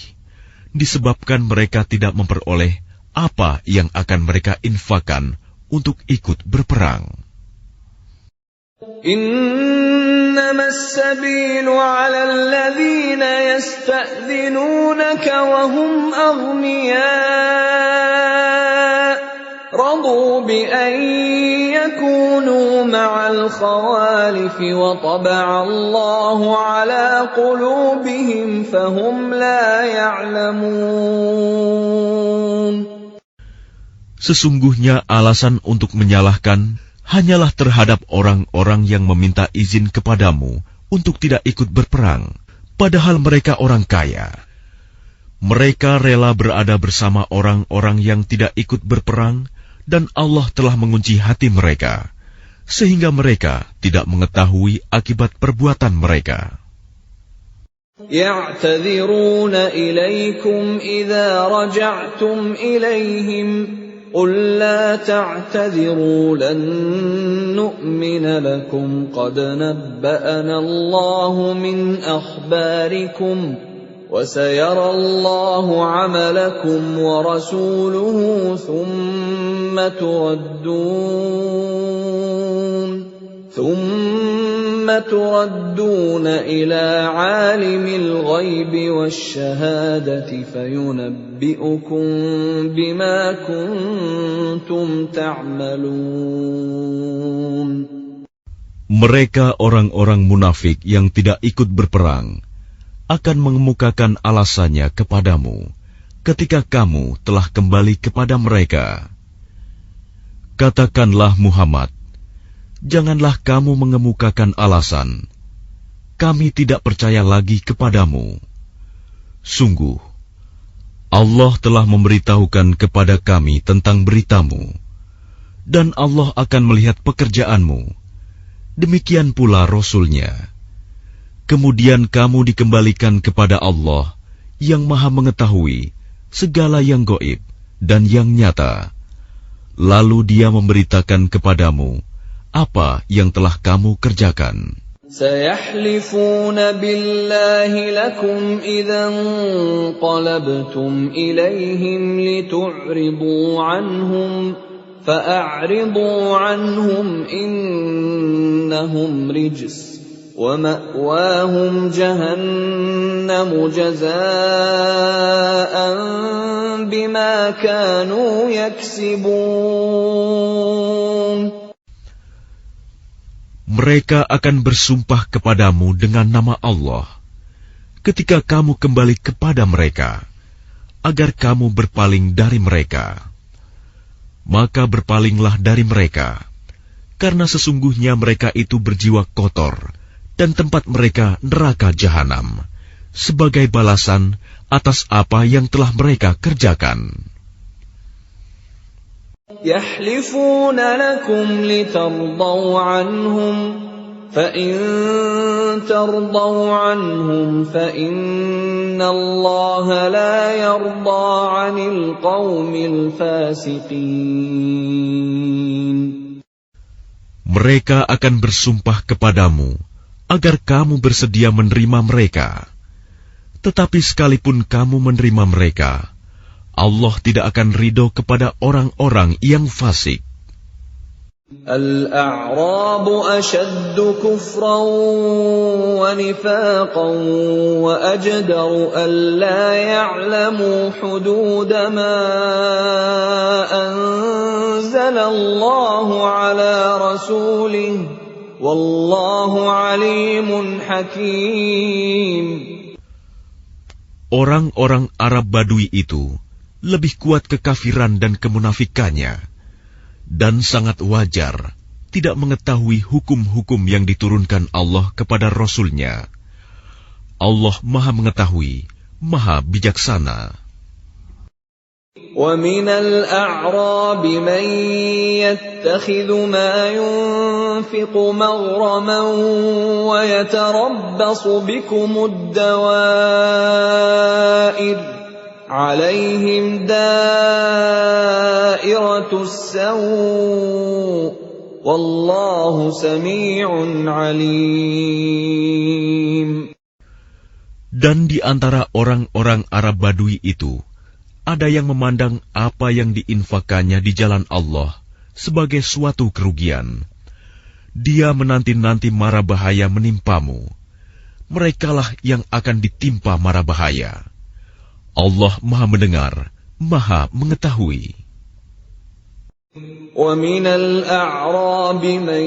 disebabkan mereka tidak memperoleh apa yang akan mereka infakkan untuk ikut berperang. إنما السبيل على الذين يستأذنونك وهم أغنياء رضوا بأن يكونوا مع الخوالف وطبع الله على قلوبهم فهم لا يعلمون. Sesungguhnya alasan untuk menyalahkan hanyalah terhadap orang-orang yang meminta izin kepadamu untuk tidak ikut berperang, padahal mereka orang kaya. Mereka rela berada bersama orang-orang yang tidak ikut berperang, dan Allah telah mengunci hati mereka, sehingga mereka tidak mengetahui akibat perbuatan mereka. يَعْتَذِرُونَ إِلَيْكُمْ إِذَا رَجَعْتُمْ إِلَيْهِمْ قُل لَّا تَعْتَذِرُوا لَن نُّؤْمِنَ لَكُمْ قَدْ نَبَّأَنَا اللَّهُ مِنْ أَخْبَارِكُمْ وَسَيَرَى اللَّهُ عَمَلَكُمْ وَرَسُولُهُ ثُمَّ تُرَدُّونَ إِلَى عَالِمِ الْغَيْبِ وَالشَّهَادَةِ فَيُنَبِّئُكُم بِمَا كُنتُمْ تَعْمَلُونَ. Mereka orang-orang munafik yang tidak ikut berperang akan mengemukakan alasannya kepadamu ketika kamu telah kembali kepada mereka. Katakanlah Muhammad, janganlah kamu mengemukakan alasan, kami tidak percaya lagi kepadamu. Sungguh, Allah telah memberitahukan kepada kami tentang beritamu, dan Allah akan melihat pekerjaanmu. Demikian pula Rasul-Nya. Kemudian kamu dikembalikan kepada Allah yang Maha Mengetahui segala yang gaib dan yang nyata. Lalu Dia memberitakan kepadamu apa yang telah kamu kerjakan. سَيَحْلِفُونَ بِاللَّهِ لَكُمْ إِذَا انقَلَبْتُمْ إِلَيْهِمْ لِتُعْرِضُوا عَنْهُمْ فَأَعْرِضُوا عَنْهُمْ إِنَّهُمْ رِجْسٌ وَمَأْوَاهُمْ جَهَنَّمُ جَزَاءً بِمَا كَانُوا يَكْسِبُونَ. Mereka akan bersumpah kepadamu dengan nama Allah ketika kamu kembali kepada mereka, agar kamu berpaling dari mereka. Maka berpalinglah dari mereka, karena sesungguhnya mereka itu berjiwa kotor, dan tempat mereka neraka jahanam, sebagai balasan atas apa yang telah mereka kerjakan. يَحْلِفُونَ لَكُمْ لِتَرْضَوْا عَنْهُمْ فَإِن تَرْضَوْا عَنْهُمْ فَإِنَّ اللَّهَ لَا يَرْضَىٰ عَنِ الْقَوْمِ الْفَاسِقِينَ. Mereka akan bersumpah kepadamu agar kamu bersedia menerima mereka. Tetapi sekalipun kamu menerima mereka, Allah tidak akan ridho kepada orang-orang yang fasik. الْأَعْرَابُ أَشَدُّ كُفْرًا وَنِفَاقًا وَأَجْدَرُ أَلَّا يَعْلَمُوا حُدُودَ مَا أَنزَلَ اللَّهُ عَلَى رَسُولِهِ وَاللَّهُ عَلِيمٌ حَكِيمٌ. Orang-orang Arab Badui itu lebih kuat kekafiran dan kemunafikannya, dan sangat wajar tidak mengetahui hukum-hukum yang diturunkan Allah kepada Rasul-Nya. Allah Maha Mengetahui, Maha Bijaksana. وَمِنَ الْأَعْرَابِ مَن يَتَّخِذُ مَا يُنفِقُ مَغْرَمًا وَيَتَرَبَّصُ بِكُمُ الدَّوَائِرَ عَلَيْهِمْ دَائِرَةُ السَّوْءِ وَاللَّهُ سَمِيعٌ عَلِيمٌ. Dan di antara orang-orang Arab Badui itu, ada yang memandang apa yang diinfakannya di jalan Allah sebagai suatu kerugian. Dia menanti-nanti mara bahaya menimpamu. Merekalah yang akan ditimpa mara bahaya. Allah Maha Mendengar, Maha Mengetahui. وَمِنَ الْأَعْرَابِ مَن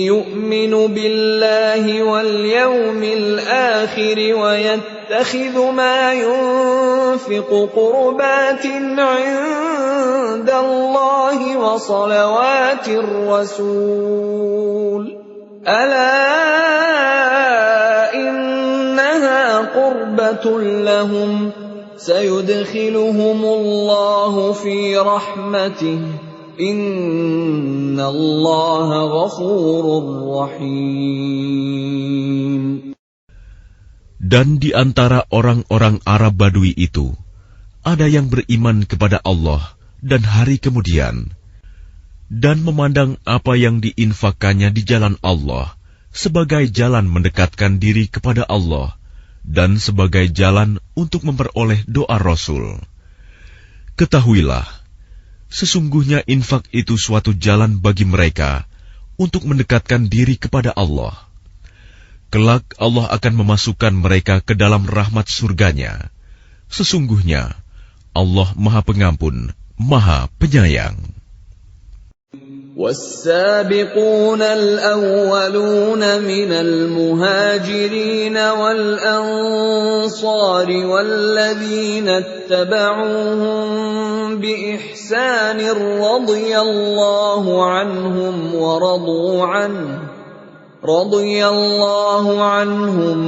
يُؤْمِنُ بِاللَّهِ وَالْيَوْمِ الْآخِرِ وَيَتَّخِذُ مَا يُنفِقُ قُرُبَاتٍ عِندَ اللَّهِ وَصَلَوَاتِ الرَّسُولِ أَلَا إِنَّهَا قُرْبَةٌ لَّهُمْ سَيُدْخِلُهُمُ اللَّهُ فِي رَحْمَتِهِ إِنَّ اللَّهَ غَفُورٌ رَّحِيمٌ. Dan di antara orang-orang Arab Badui itu, ada yang beriman kepada Allah dan hari kemudian, dan memandang apa yang diinfakkannya di jalan Allah sebagai jalan mendekatkan diri kepada Allah, dan sebagai jalan untuk memperoleh doa Rasul. Ketahuilah, sesungguhnya infak itu suatu jalan bagi mereka untuk mendekatkan diri kepada Allah. Kelak Allah akan memasukkan mereka ke dalam rahmat surganya. Sesungguhnya Allah Maha Pengampun, Maha Penyayang. وَالسَّابِقُونَ الْأَوَّلُونَ مِنَ الْمُهَاجِرِينَ وَالْأَنصَارِ وَالَّذِينَ اتَّبَعُوهُم بِإِحْسَانٍ رَّضِيَ اللَّهُ عَنْهُمْ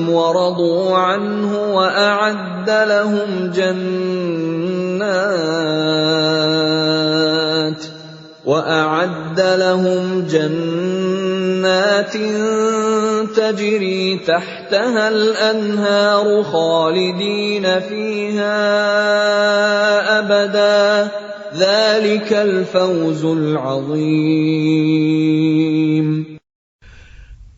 وَرَضُوا عَنْهُ وَأَعَدَّ لَهُمْ جَنَّاتٍ تَجْرِي تَحْتَهَا الْأَنْهَارُ خَالِدِينَ فِيهَا أَبَدًا ذَلِكَ الْفَوْزُ الْعَظِيمُ.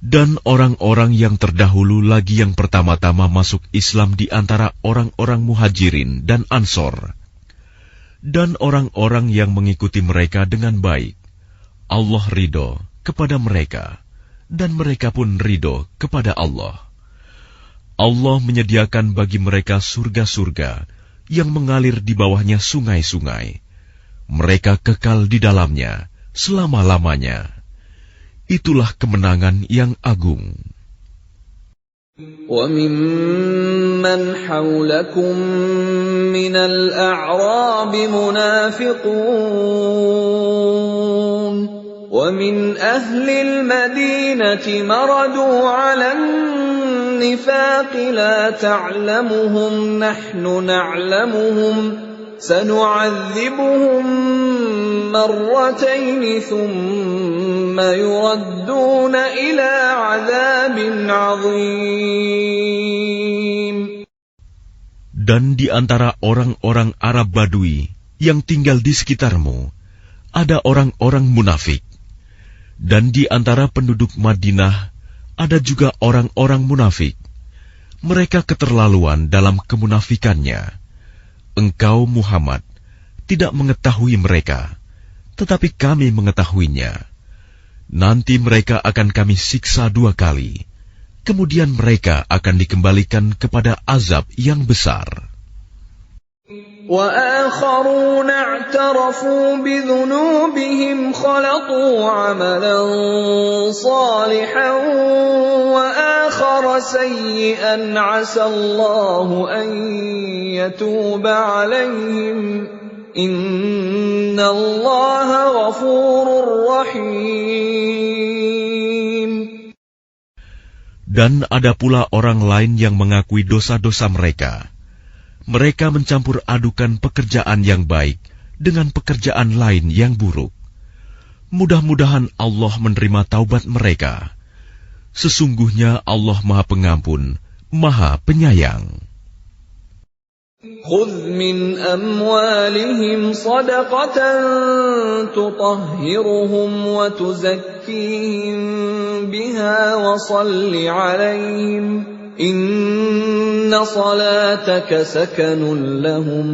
Dan orang-orang yang terdahulu lagi yang pertama-tama masuk Islam di antara orang-orang Muhajirin dan Ansor, dan orang-orang yang mengikuti mereka dengan baik, Allah ridho kepada mereka, dan mereka pun ridho kepada Allah. Allah menyediakan bagi mereka surga-surga yang mengalir di bawahnya sungai-sungai. Mereka kekal di dalamnya selama-lamanya. Itulah kemenangan yang agung. وَمِمَّنْ حَوْلَكُمْ مِنَ الْأَعْرَابِ مُنَافِقُونَ وَمِنْ أَهْلِ الْمَدِينَةِ مَرَدُوا عَلَى النِّفَاقِ لَا تَعْلَمُهُمْ نَحْنُ نَعْلَمُهُمْ سَنُعَذِّبُهُم مَّرَّتَيْنِ ثُمَّ يُرَدُّونَ إِلَى عَذَابٍ عَظِيمٍ. Dan di antara orang-orang Arab Badui yang tinggal di sekitarmu, ada orang-orang munafik. Dan di antara penduduk Madinah, ada juga orang-orang munafik. Mereka keterlaluan dalam kemunafikannya. Engkau, Muhammad, tidak mengetahui mereka, tetapi kami mengetahuinya. Nanti mereka akan kami siksa 2 kali. Kemudian mereka akan dikembalikan kepada azab yang besar. وَآخَرُونَ اعْتَرَفُوا بِذُنُوبِهِمْ خَلَطُوا عَمَلًا صَالِحًا وَآخَرَ سَيِّئًا عَسَى اللَّهُ أَن يَتُوبَ عَلَيْهِمْ إِنَّ اللَّهَ غَفُورٌ رَّحِيمٌ. Dan ada pula orang lain yang mengakui dosa-dosa mereka. Mereka mencampur adukan pekerjaan yang baik dengan pekerjaan lain yang buruk. Mudah-mudahan Allah menerima taubat mereka. Sesungguhnya Allah Maha Pengampun, Maha Penyayang. خُذْ مِنْ أَمْوَالِهِمْ صَدَقَةً تُطَهِّرُهُمْ وَتُزَكِّيهِمْ بِهَا وَصَلِّ عَلَيْهِمْ إِنَّ صَلَاتَكَ سَكَنٌ لَهُمْ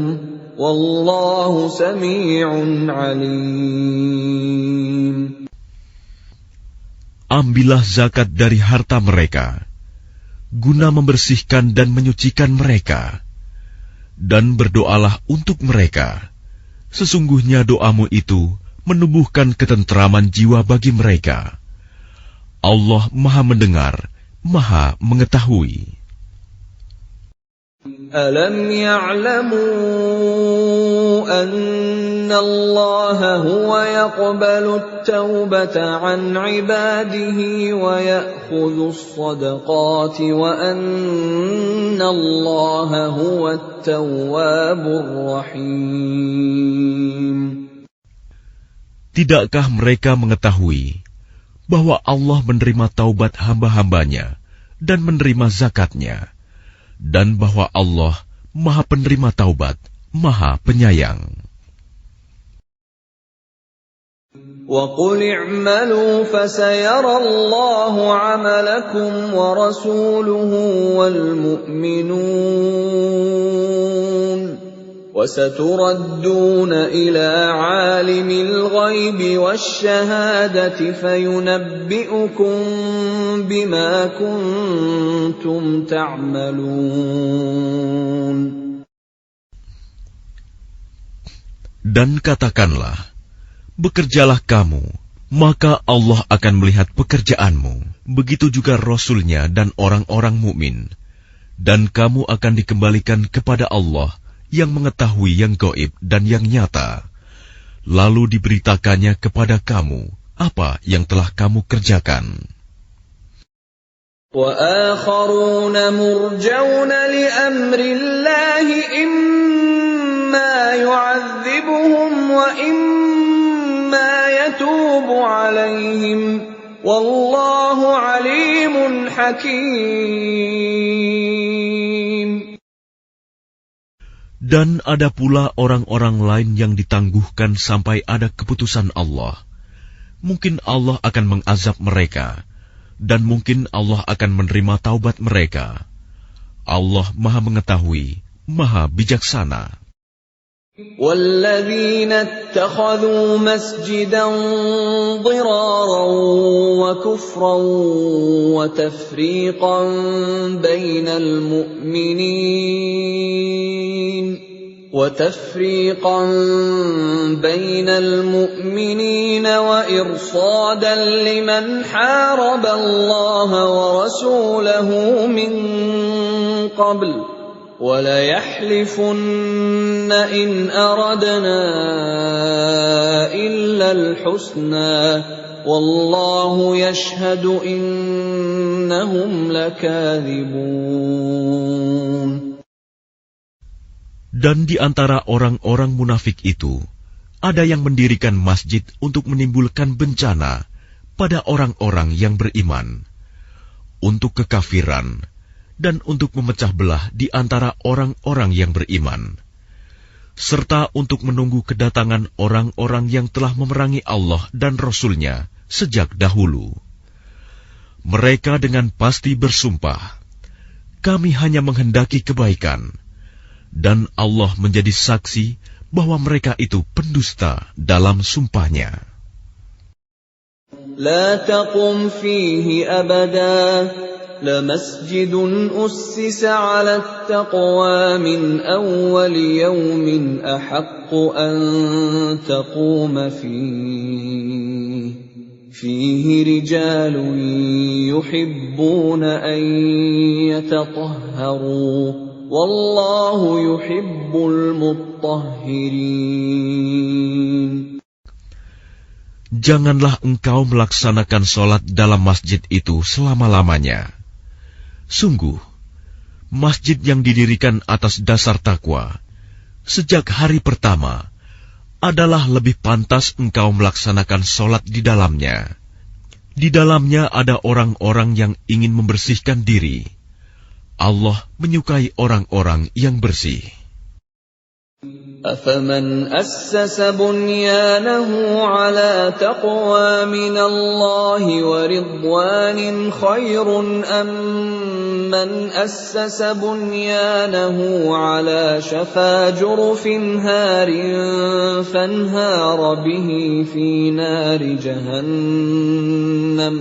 وَاللَّهُ سَمِيعٌ عَلِيمٌ. Ambillah zakat dari harta mereka, guna membersihkan dan menyucikan mereka, dan berdoalah untuk mereka. Sesungguhnya doamu itu menumbuhkan ketentraman jiwa bagi mereka. Allah Maha Mendengar, Maha Mengetahui. Alam ya'lamu anna Allah huwa yaqbalu at-taubata 'an 'ibadihi wa ya'khudhu as-sadaqati wa anna Allah huwa at-tawwabur rahim. Tidakkah mereka mengetahui bahwa Allah menerima taubat hamba-hambanya dan menerima zakatnya, dan bahwa Allah Maha Penerima Taubat, Maha Penyayang. وَقُلِ اعْمَلُوا فَسَيَرَى اللَّهُ عَمَلَكُمْ وَرَسُولُهُ وَالْمُؤْمِنُونَ وَسَتُرَدُّونَ إِلَى عَالِمِ الْغَيْبِ وَالشَّهَادَةِ فَيُنَبِّئُكُم بِمَا كُنتُمْ تَعْمَلُونَ. Dan katakanlah, bekerjalah kamu, maka Allah akan melihat pekerjaanmu. Begitu juga Rasul-Nya dan orang-orang mukmin. Dan kamu akan dikembalikan kepada Allah yang mengetahui yang gaib dan yang nyata. Lalu diberitakannya kepada kamu apa yang telah kamu kerjakan. وَآخَرُونَ مُرْجَوْنَ لِأَمْرِ اللَّهِ إِمَّا يُعَذِّبُهُمْ وَإِمَّا يَتُوبُ عَلَيْهِمْ وَاللَّهُ عَلِيمٌ حَكِيمٌ. Dan ada pula orang-orang lain yang ditangguhkan sampai ada keputusan Allah. Mungkin Allah akan mengazab mereka, dan mungkin Allah akan menerima taubat mereka. Allah Maha Mengetahui, Maha Bijaksana. وَالَّذِينَ اتَّخَذُوا مَسْجِدًا ضِرَارًا وَكُفْرًا وَتَفْرِيقًا بَيْنَ الْمُؤْمِنِينَ وَإِرْصَادًا لِمَنْ حَارَبَ اللَّهَ وَرَسُولَهُ مِنْ قَبْلُ وَلَيَحْلِفُنَّ إِنْ أَرَدْنَا إِلَّا الْحُسْنَى وَاللَّهُ يَشْهَدُ إِنَّهُمْ لَكَاذِبُونَ. Dan di antara orang-orang munafik itu, ada yang mendirikan masjid untuk menimbulkan bencana pada orang-orang yang beriman, untuk kekafiran, dan untuk memecah belah di antara orang-orang yang beriman, serta untuk menunggu kedatangan orang-orang yang telah memerangi Allah dan Rasul-Nya sejak dahulu. Mereka dengan pasti bersumpah, kami hanya menghendaki kebaikan, dan Allah menjadi saksi bahwa mereka itu pendusta dalam sumpahnya. لا تقم فيه أبدا لمسجد أسس على التقوى من أول يوم أحق أن تقوم فيه رجال يحبون أن يتطهروا والله يحب المطهرين. Janganlah engkau melaksanakan sholat dalam masjid itu selama-lamanya. Sungguh, masjid yang didirikan atas dasar takwa, sejak hari pertama, adalah lebih pantas engkau melaksanakan sholat di dalamnya. Di dalamnya ada orang-orang yang ingin membersihkan diri. Allah menyukai orang-orang yang bersih. أَفَمَنْ أَسَّسَ بُنْيَانَهُ عَلَى تَقْوَى مِنَ اللَّهِ وَرِضْوَانٍ خَيْرٌ أَمْ مَنْ أَسَّسَ بُنْيَانَهُ عَلَى شَفَا جُرُفٍ هَارٍ فَانْهَارَ بِهِ فِي نَارِ جَهَنَّمَ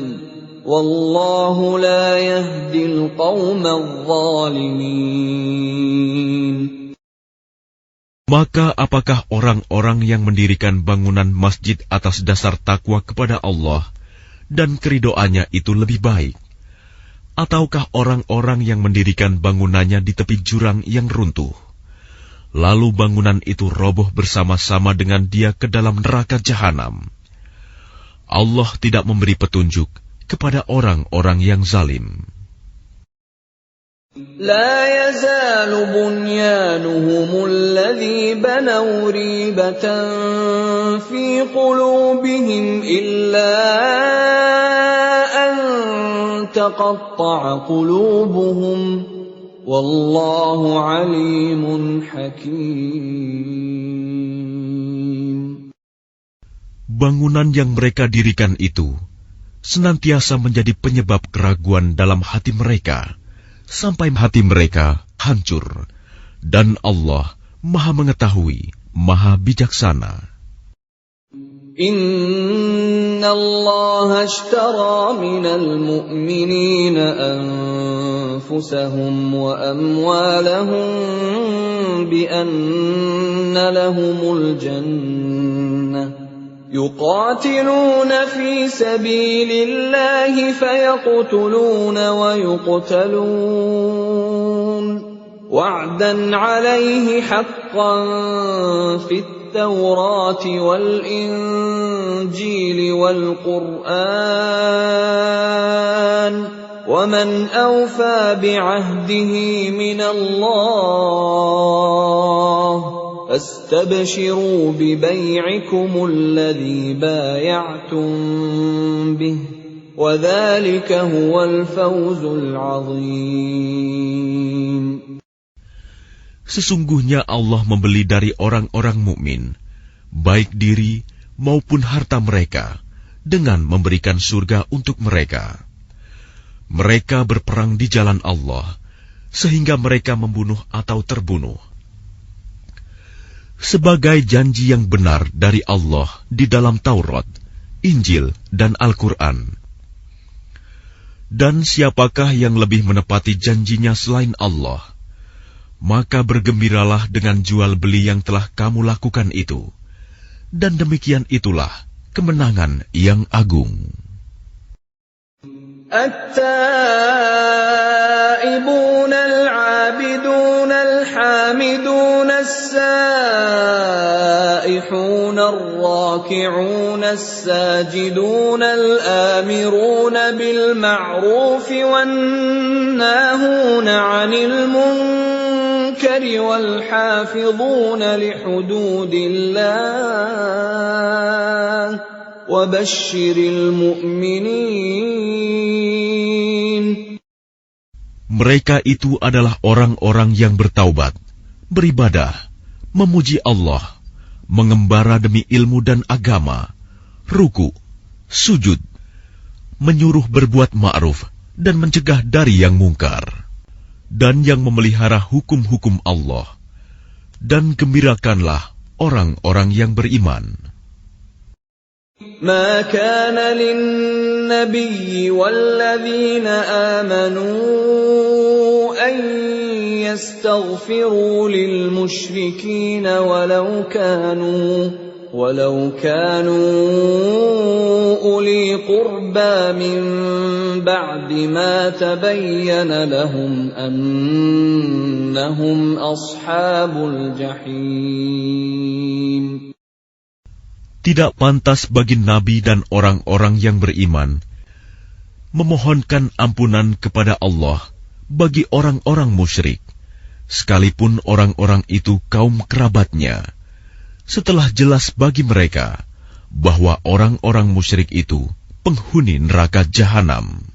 وَاللَّهُ لَا يَهْدِي الْقَوْمَ الظَّالِمِينَ. Maka apakah orang-orang yang mendirikan bangunan masjid atas dasar takwa kepada Allah dan keridoannya itu lebih baik? Ataukah orang-orang yang mendirikan bangunannya di tepi jurang yang runtuh, lalu bangunan itu roboh bersama-sama dengan dia ke dalam neraka jahanam? Allah tidak memberi petunjuk kepada orang-orang yang zalim. لا يزال بنيانهم الذي بنوا ريبة في قلوبهم إلا أن تقطع قلوبهم والله عليم حكيم. Bangunan yang mereka dirikan itu senantiasa menjadi penyebab keraguan dalam hati mereka, sampai hati mereka hancur, dan Allah Maha Mengetahui, Maha Bijaksana. Inna Allah ashtara minal mu'minina anfusahum wa amwalahum bi anna lahumul jannah يقاتلون في سبيل الله فيقتلون ويقتلون وعدا عليه حقا في التوراة والإنجيل والقرآن ومن أوفى بعهده من الله فاستبشروا ببيعكم الذي بايعتم به وذلك هو الفوز العظيم. Sesungguhnya Allah membeli dari orang-orang mukmin, baik diri maupun harta mereka, dengan memberikan surga untuk mereka. Mereka berperang di jalan Allah, sehingga mereka membunuh atau terbunuh. Sebagai janji yang benar dari Allah di dalam Taurat, Injil, dan Al-Quran. Dan siapakah yang lebih menepati janjinya selain Allah? Maka bergembiralah dengan jual beli yang telah kamu lakukan itu. Dan demikian itulah kemenangan yang agung. التائبون العابدون الحامدون السائحون الراكعون الساجدون الآمرون بالمعروف والناهون عن المنكر والحافظون لحدود الله وبشر المؤمنين. Mereka itu adalah orang-orang yang bertaubat, beribadah, memuji Allah, mengembara demi ilmu dan agama, ruku, sujud, menyuruh berbuat ma'ruf dan mencegah dari yang mungkar, dan yang memelihara hukum-hukum Allah. Dan gembirakanlah orang-orang yang beriman. ما كان للنبي والذين آمنوا أن يستغفروا للمشركين ولو كانوا أولي قربى من بعد ما تبين لهم أنهم أصحاب الجحيم. Tidak pantas bagi Nabi dan orang-orang yang beriman memohonkan ampunan kepada Allah bagi orang-orang musyrik, sekalipun orang-orang itu kaum kerabatnya, setelah jelas bagi mereka bahwa orang-orang musyrik itu penghuni neraka jahanam.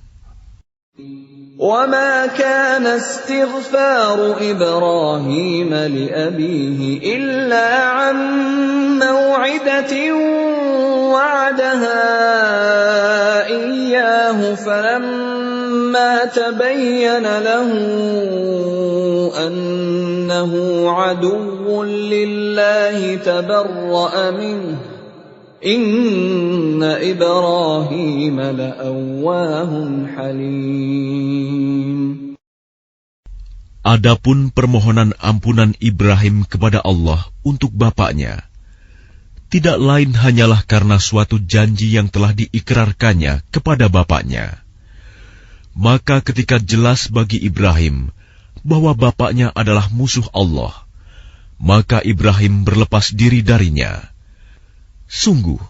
وَمَا كَانَ اسْتِغْفَارُ إِبْرَاهِيمَ لِأَبِيهِ إِلَّا عَن مَّوْعِدَةٍ وَعَدَهَا إِيَّاهُ فَلَمَّا تَبَيَّنَ لَهُ أَنَّهُ عَدُوٌّ لِّلَّهِ تَبَرَّأَ مِنْهُ Inna Ibrahim la'awwahun halim. Adapun permohonan ampunan Ibrahim kepada Allah untuk bapaknya, tidak lain hanyalah karena suatu janji yang telah diikrarkannya kepada bapaknya. Maka ketika jelas bagi Ibrahim bahwa bapaknya adalah musuh Allah, maka Ibrahim berlepas diri darinya. Sungguh,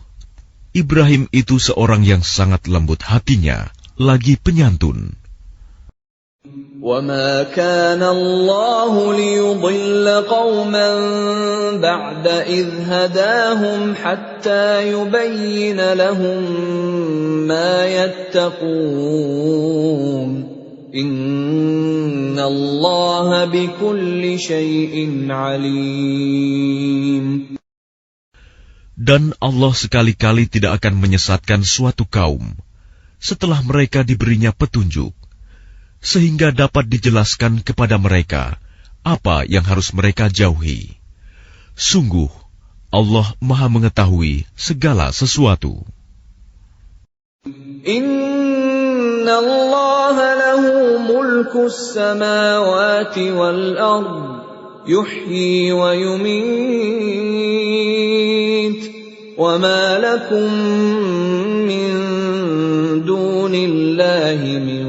Ibrahim itu seorang yang sangat lembut hatinya, lagi penyantun. وَمَا كَانَ اللَّهُ لِيُضِلَّ قَوْمًا بَعْدَ إِذْ هَدَاهُمْ حَتَّى يُبَيِّنَ لَهُم مَّا يَتَّقُونَ إِنَّ اللَّهَ بِكُلِّ شَيْءٍ عَلِيمٌ. Dan Allah sekali-kali tidak akan menyesatkan suatu kaum setelah mereka diberinya petunjuk, sehingga dapat dijelaskan kepada mereka apa yang harus mereka jauhi. Sungguh, Allah Maha Mengetahui segala sesuatu. Inna Allah lahu mulkus samawati wal ard, yuhyi wa yumit, wa ma lakum min dunillahi min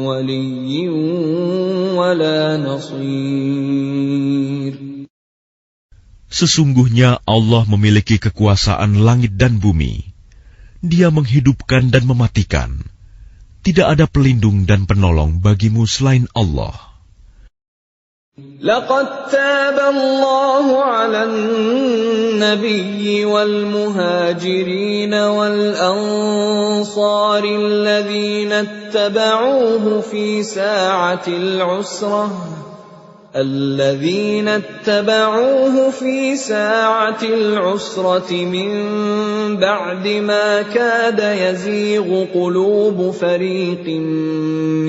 waliyyin wala nasir. Sesungguhnya Allah memiliki kekuasaan langit dan bumi. Dia menghidupkan dan mematikan. Tidak ada pelindung dan penolong bagimu selain Allah. Laqad taba Allahu 'alan nabiyyi wal muhajirin wal ansari alladhina ittaba'uuhu fi sa'atil 'usrah min ba'di ma kada yazighu qulubu fariqin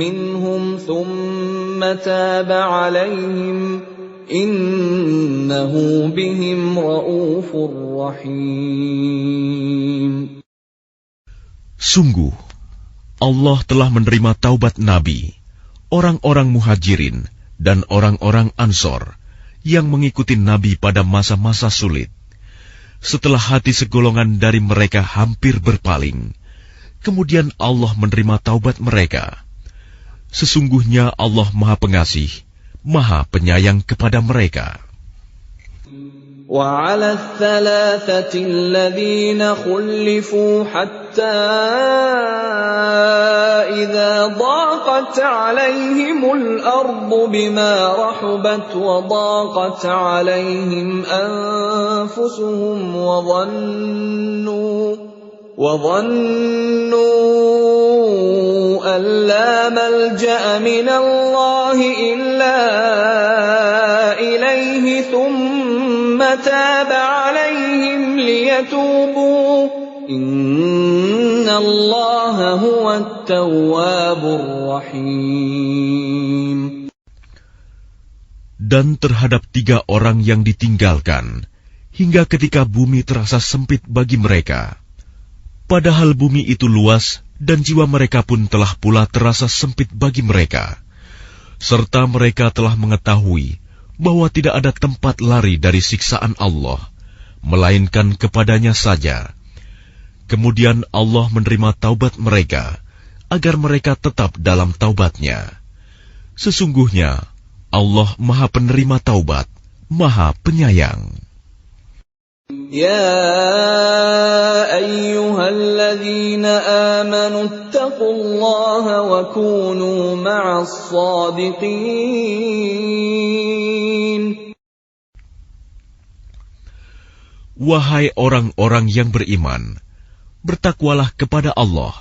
minhum thumma taba 'alayhim innahu bihim ra'ufur rahim. Sungguh, Allah telah menerima taubat Nabi, orang-orang muhajirin, dan orang-orang Ansor yang mengikuti Nabi pada masa-masa sulit. Setelah hati segolongan dari mereka hampir berpaling, kemudian Allah menerima taubat mereka. Sesungguhnya Allah Maha Pengasih, Maha Penyayang kepada mereka. وَعَلَى الثَّلَاثَةِ الَّذِينَ خُلِّفُوا حَتَّى إِذَا ضَاقَتْ عَلَيْهِمُ الْأَرْضُ بِمَا رَحُبَتْ وَضَاقَتْ عَلَيْهِمْ أَنفُسُهُمْ وَظَنُّوا أَن لَّا مَلْجَأَ مِنَ اللَّهِ إِلَّا إِلَيْهِ ثُمَّ تَابَ عَلَيْهِمْ لِيَتُوبُوا إِنَّ اللَّهَ هُوَ التَّوَّابُ الرَّحِيمُ. Dan terhadap 3 orang yang ditinggalkan, hingga ketika bumi terasa sempit bagi mereka. Padahal bumi itu luas, dan jiwa mereka pun telah pula terasa sempit bagi mereka. Serta mereka telah mengetahui bahwa tidak ada tempat lari dari siksaan Allah, melainkan kepadanya saja. Kemudian Allah menerima taubat mereka, agar mereka tetap dalam taubatnya. Sesungguhnya Allah Maha Penerima Taubat, Maha Penyayang. Ya ayyuhalladzina amanu ittaqullaha wa kunu ma'as shadiqin. Wahai orang-orang yang beriman, bertakwalah kepada Allah,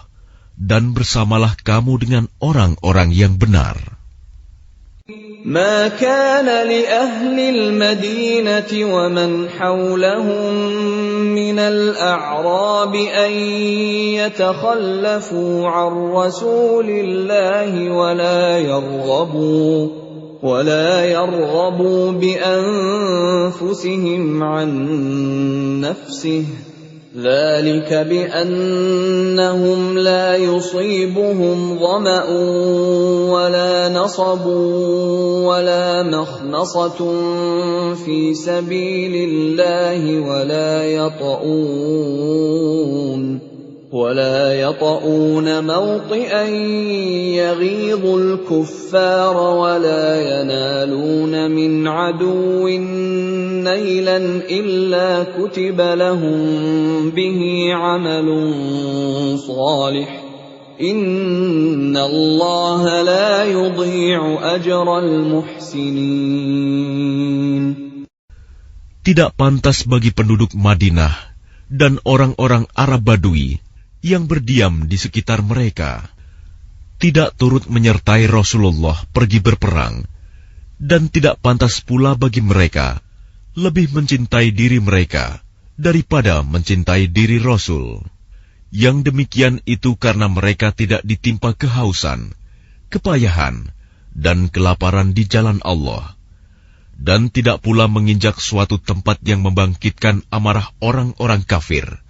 dan bersamalah kamu dengan orang-orang yang benar. ما كان لأهل المدينة ومن حولهم من الأعراب أن يتخلفوا عن رسول الله ولا يرغبوا بأنفسهم عن نفسه ذلك بأنهم لا يصيبهم ظمأ ولا نصب ولا مخمصة في سبيل الله ولا يطؤون موطئا يغيظ الكفار ولا ينالون من عدو نيلا إلا كتب لهم به عمل صالح إن الله لا يضيع أجر المحسنين. Tidak pantas bagi penduduk Madinah dan orang-orang Arab Badui yang berdiam di sekitar mereka, tidak turut menyertai Rasulullah pergi berperang, dan tidak pantas pula bagi mereka lebih mencintai diri mereka daripada mencintai diri Rasul. Yang demikian itu karena mereka tidak ditimpa kehausan, kepayahan, dan kelaparan di jalan Allah, dan tidak pula menginjak suatu tempat yang membangkitkan amarah orang-orang kafir,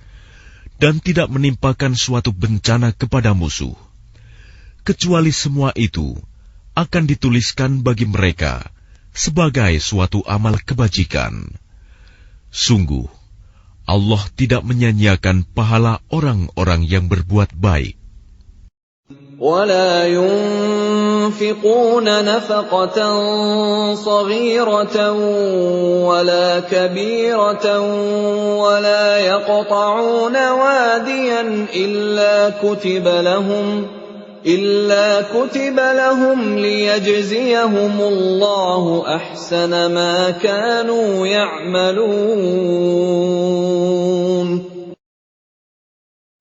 dan tidak menimpakan suatu bencana kepada musuh, kecuali semua itu akan dituliskan bagi mereka sebagai suatu amal kebajikan. Sungguh, Allah tidak menyanyiakan pahala orang-orang yang berbuat baik. ولا ينفقون نفقة صغيرة ولا كبيرة ولا يقطعون واديا إلا كتب لهم ليجزيهم الله أحسن ما كانوا يعملون.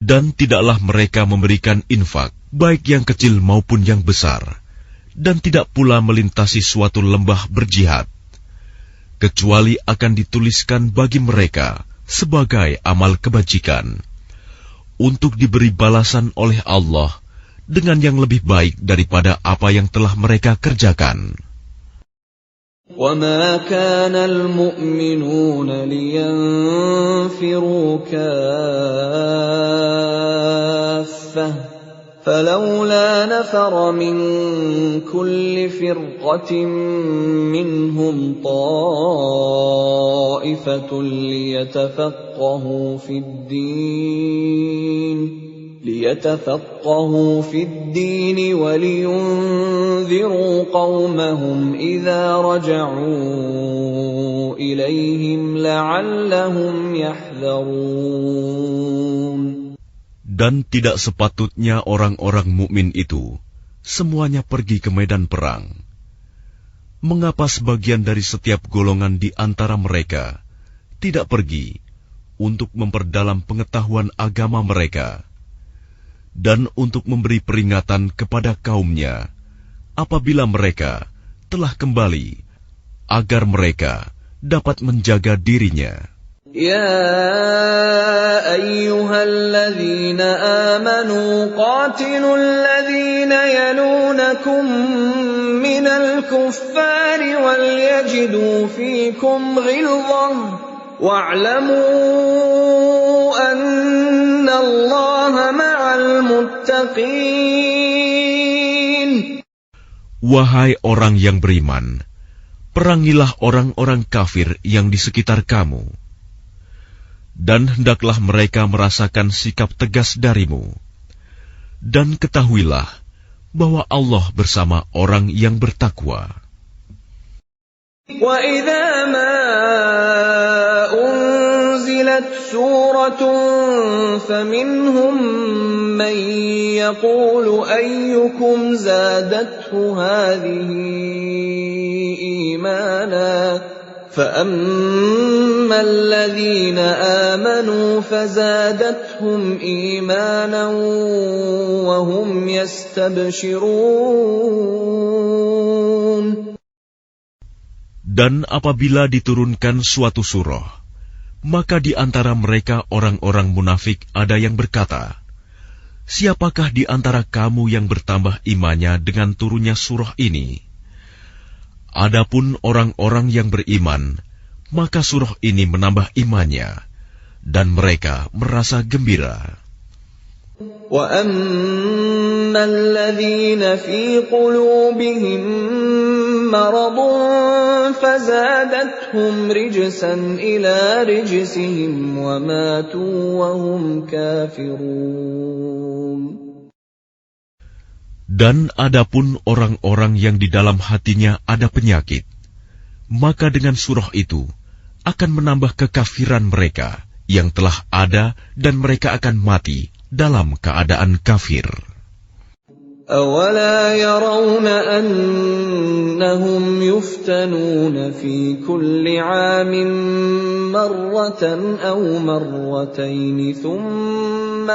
Dan tidaklah mereka memberikan infak, baik yang kecil maupun yang besar, dan tidak pula melintasi suatu lembah berjihad, kecuali akan dituliskan bagi mereka sebagai amal kebajikan, untuk diberi balasan oleh Allah dengan yang lebih baik daripada apa yang telah mereka kerjakan. وَمَا كَانَ الْمُؤْمِنُونَ لِيَنْفِرُوا كَافَّةً فَلَوْلَا نَفَرَ مِنْ كُلِّ فِرْقَةٍ مِّنْهُمْ طَائِفَةٌ ليتفقهوا في الدين ولينذروا قومهم إذا رجعوا إليهم لعلهم يحذرون. Dan tidak sepatutnya orang-orang mukmin itu semuanya pergi ke medan perang. Mengapa sebagian dari setiap golongan di antara mereka tidak pergi untuk memperdalam pengetahuan agama mereka, dan untuk memberi peringatan kepada kaumnya apabila mereka telah kembali, agar mereka dapat menjaga dirinya. Ya ayyuhalladzina amanu qatilul ladzina yalunakum minal kuffari wal yajidu fikum ghilzah wa'lamu anna Allaha ma'al muttaqin. Wahai orang yang beriman, perangilah orang-orang kafir yang di sekitar kamu, dan hendaklah mereka merasakan sikap tegas darimu. Dan ketahuilah bahwa Allah bersama orang yang bertakwa. Wa idza ma unzilat suratun faminhum man yaqulu ayyukum zadathu hadhihi imana فَأَمَّا الَّذِينَ آمَنُوا فَزَادَتْهُمْ إِيمَانًا وَهُمْ يَسْتَبْشِرُونَ. Dan apabila diturunkan suatu surah, maka di antara mereka orang-orang munafik ada yang berkata, siapakah di antara kamu yang bertambah imannya dengan turunnya surah ini? Adapun orang-orang yang beriman, maka surah ini menambah imannya, dan mereka merasa gembira. وَأَمَّا الَّذِينَ فِي قُلُوبِهِم مَّرَضٌ فَزَادَتْهُمْ رِجْسًا إِلَىٰ رِجْسِهِمْ وَمَاتُوا وَهُمْ كَافِرُونَ. Dan adapun orang-orang yang di dalam hatinya ada penyakit, maka dengan surah itu akan menambah kekafiran mereka yang telah ada dan mereka akan mati dalam keadaan kafir. أَوَلَا يَرَوْنَ أَنَّهُمْ يُفْتَنُونَ فِي كُلِّ عَامٍ مَّرَّةً أَوْ مَرَّتَيْنِ ثُمَّ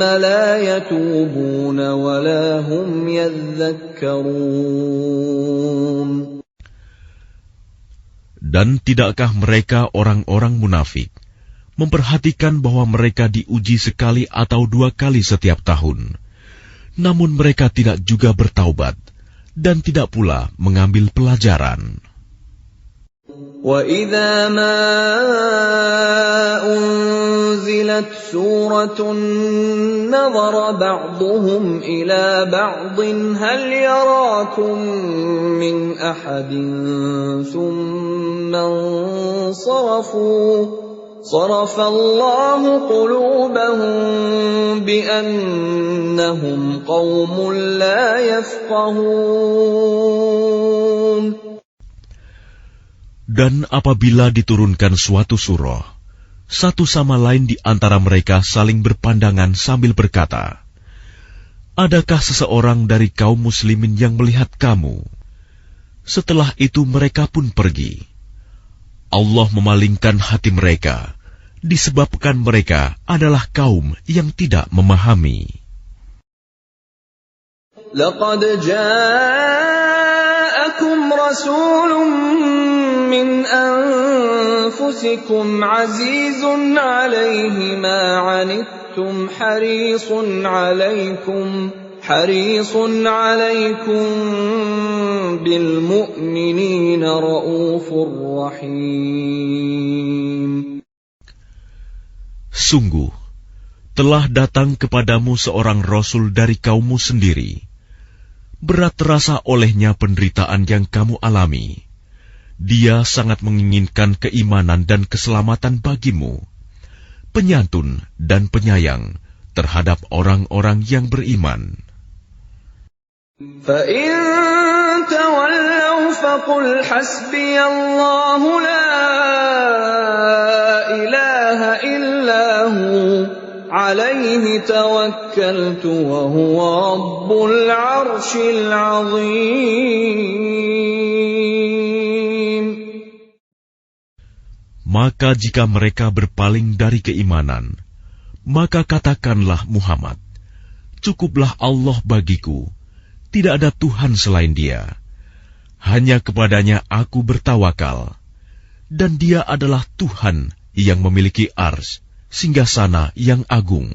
لَا يَتُوبُونَ وَلَا هُمْ يَذَّكَّرُونَ. Dan tidakkah mereka orang-orang munafik memperhatikan bahwa mereka diuji sekali atau 2 kali setiap tahun, namun mereka tidak juga bertaubat dan tidak pula mengambil pelajaran. وَإِذَا مَا أُنزِلَتْ سُورَةٌ نَظَرَ بَعْضُهُمْ إِلَى بَعْضٍ هَلْ يَرَاكُم مِّنْ أَحَدٍ ثُمَّ انصَرَفُوا صَرَفَ اللَّهُ قُلُوبَهُم بِأَنَّهُمْ قَوْمٌ لَّا يَفْقَهُونَ. Dan apabila diturunkan suatu surah, satu sama lain di antara mereka saling berpandangan sambil berkata, "Adakah seseorang dari kaum muslimin yang melihat kamu?" Setelah itu mereka pun pergi. Allah memalingkan hati mereka, disebabkan mereka adalah kaum yang tidak memahami. لَقَدْ جَاءَكُمْ رَسُولٌ مِّنْ أَنفُسِكُمْ عَزِيزٌ عَلَيْهِ مَا عَنِتُّمْ حَرِيصٌ عَلَيْكُمْ بِالْمُؤْمِنِينَ رَءُوفٌ رَحِيمٌ. Sungguh, telah datang kepadamu seorang Rasul dari kaummu sendiri. Berat terasa olehnya penderitaan yang kamu alami. Dia sangat menginginkan keimanan dan keselamatan bagimu, penyantun dan penyayang terhadap orang-orang yang beriman. فَإِن تَوَلَّوْا فَقُلْ حَسْبِيَ اللَّهُ لَا إِلَٰهَ إِلَّا هُوَ عَلَيْهِ تَوَكَّلْتُ وَهُوَ رَبُّ الْعَرْشِ الْعَظِيمِ. Maka jika mereka berpaling dari keimanan, maka katakanlah Muhammad, "Cukuplah Allah bagiku, tidak ada Tuhan selain Dia. Hanya kepadanya aku bertawakal, dan Dia adalah Tuhan yang memiliki Arsy, singgasana yang agung."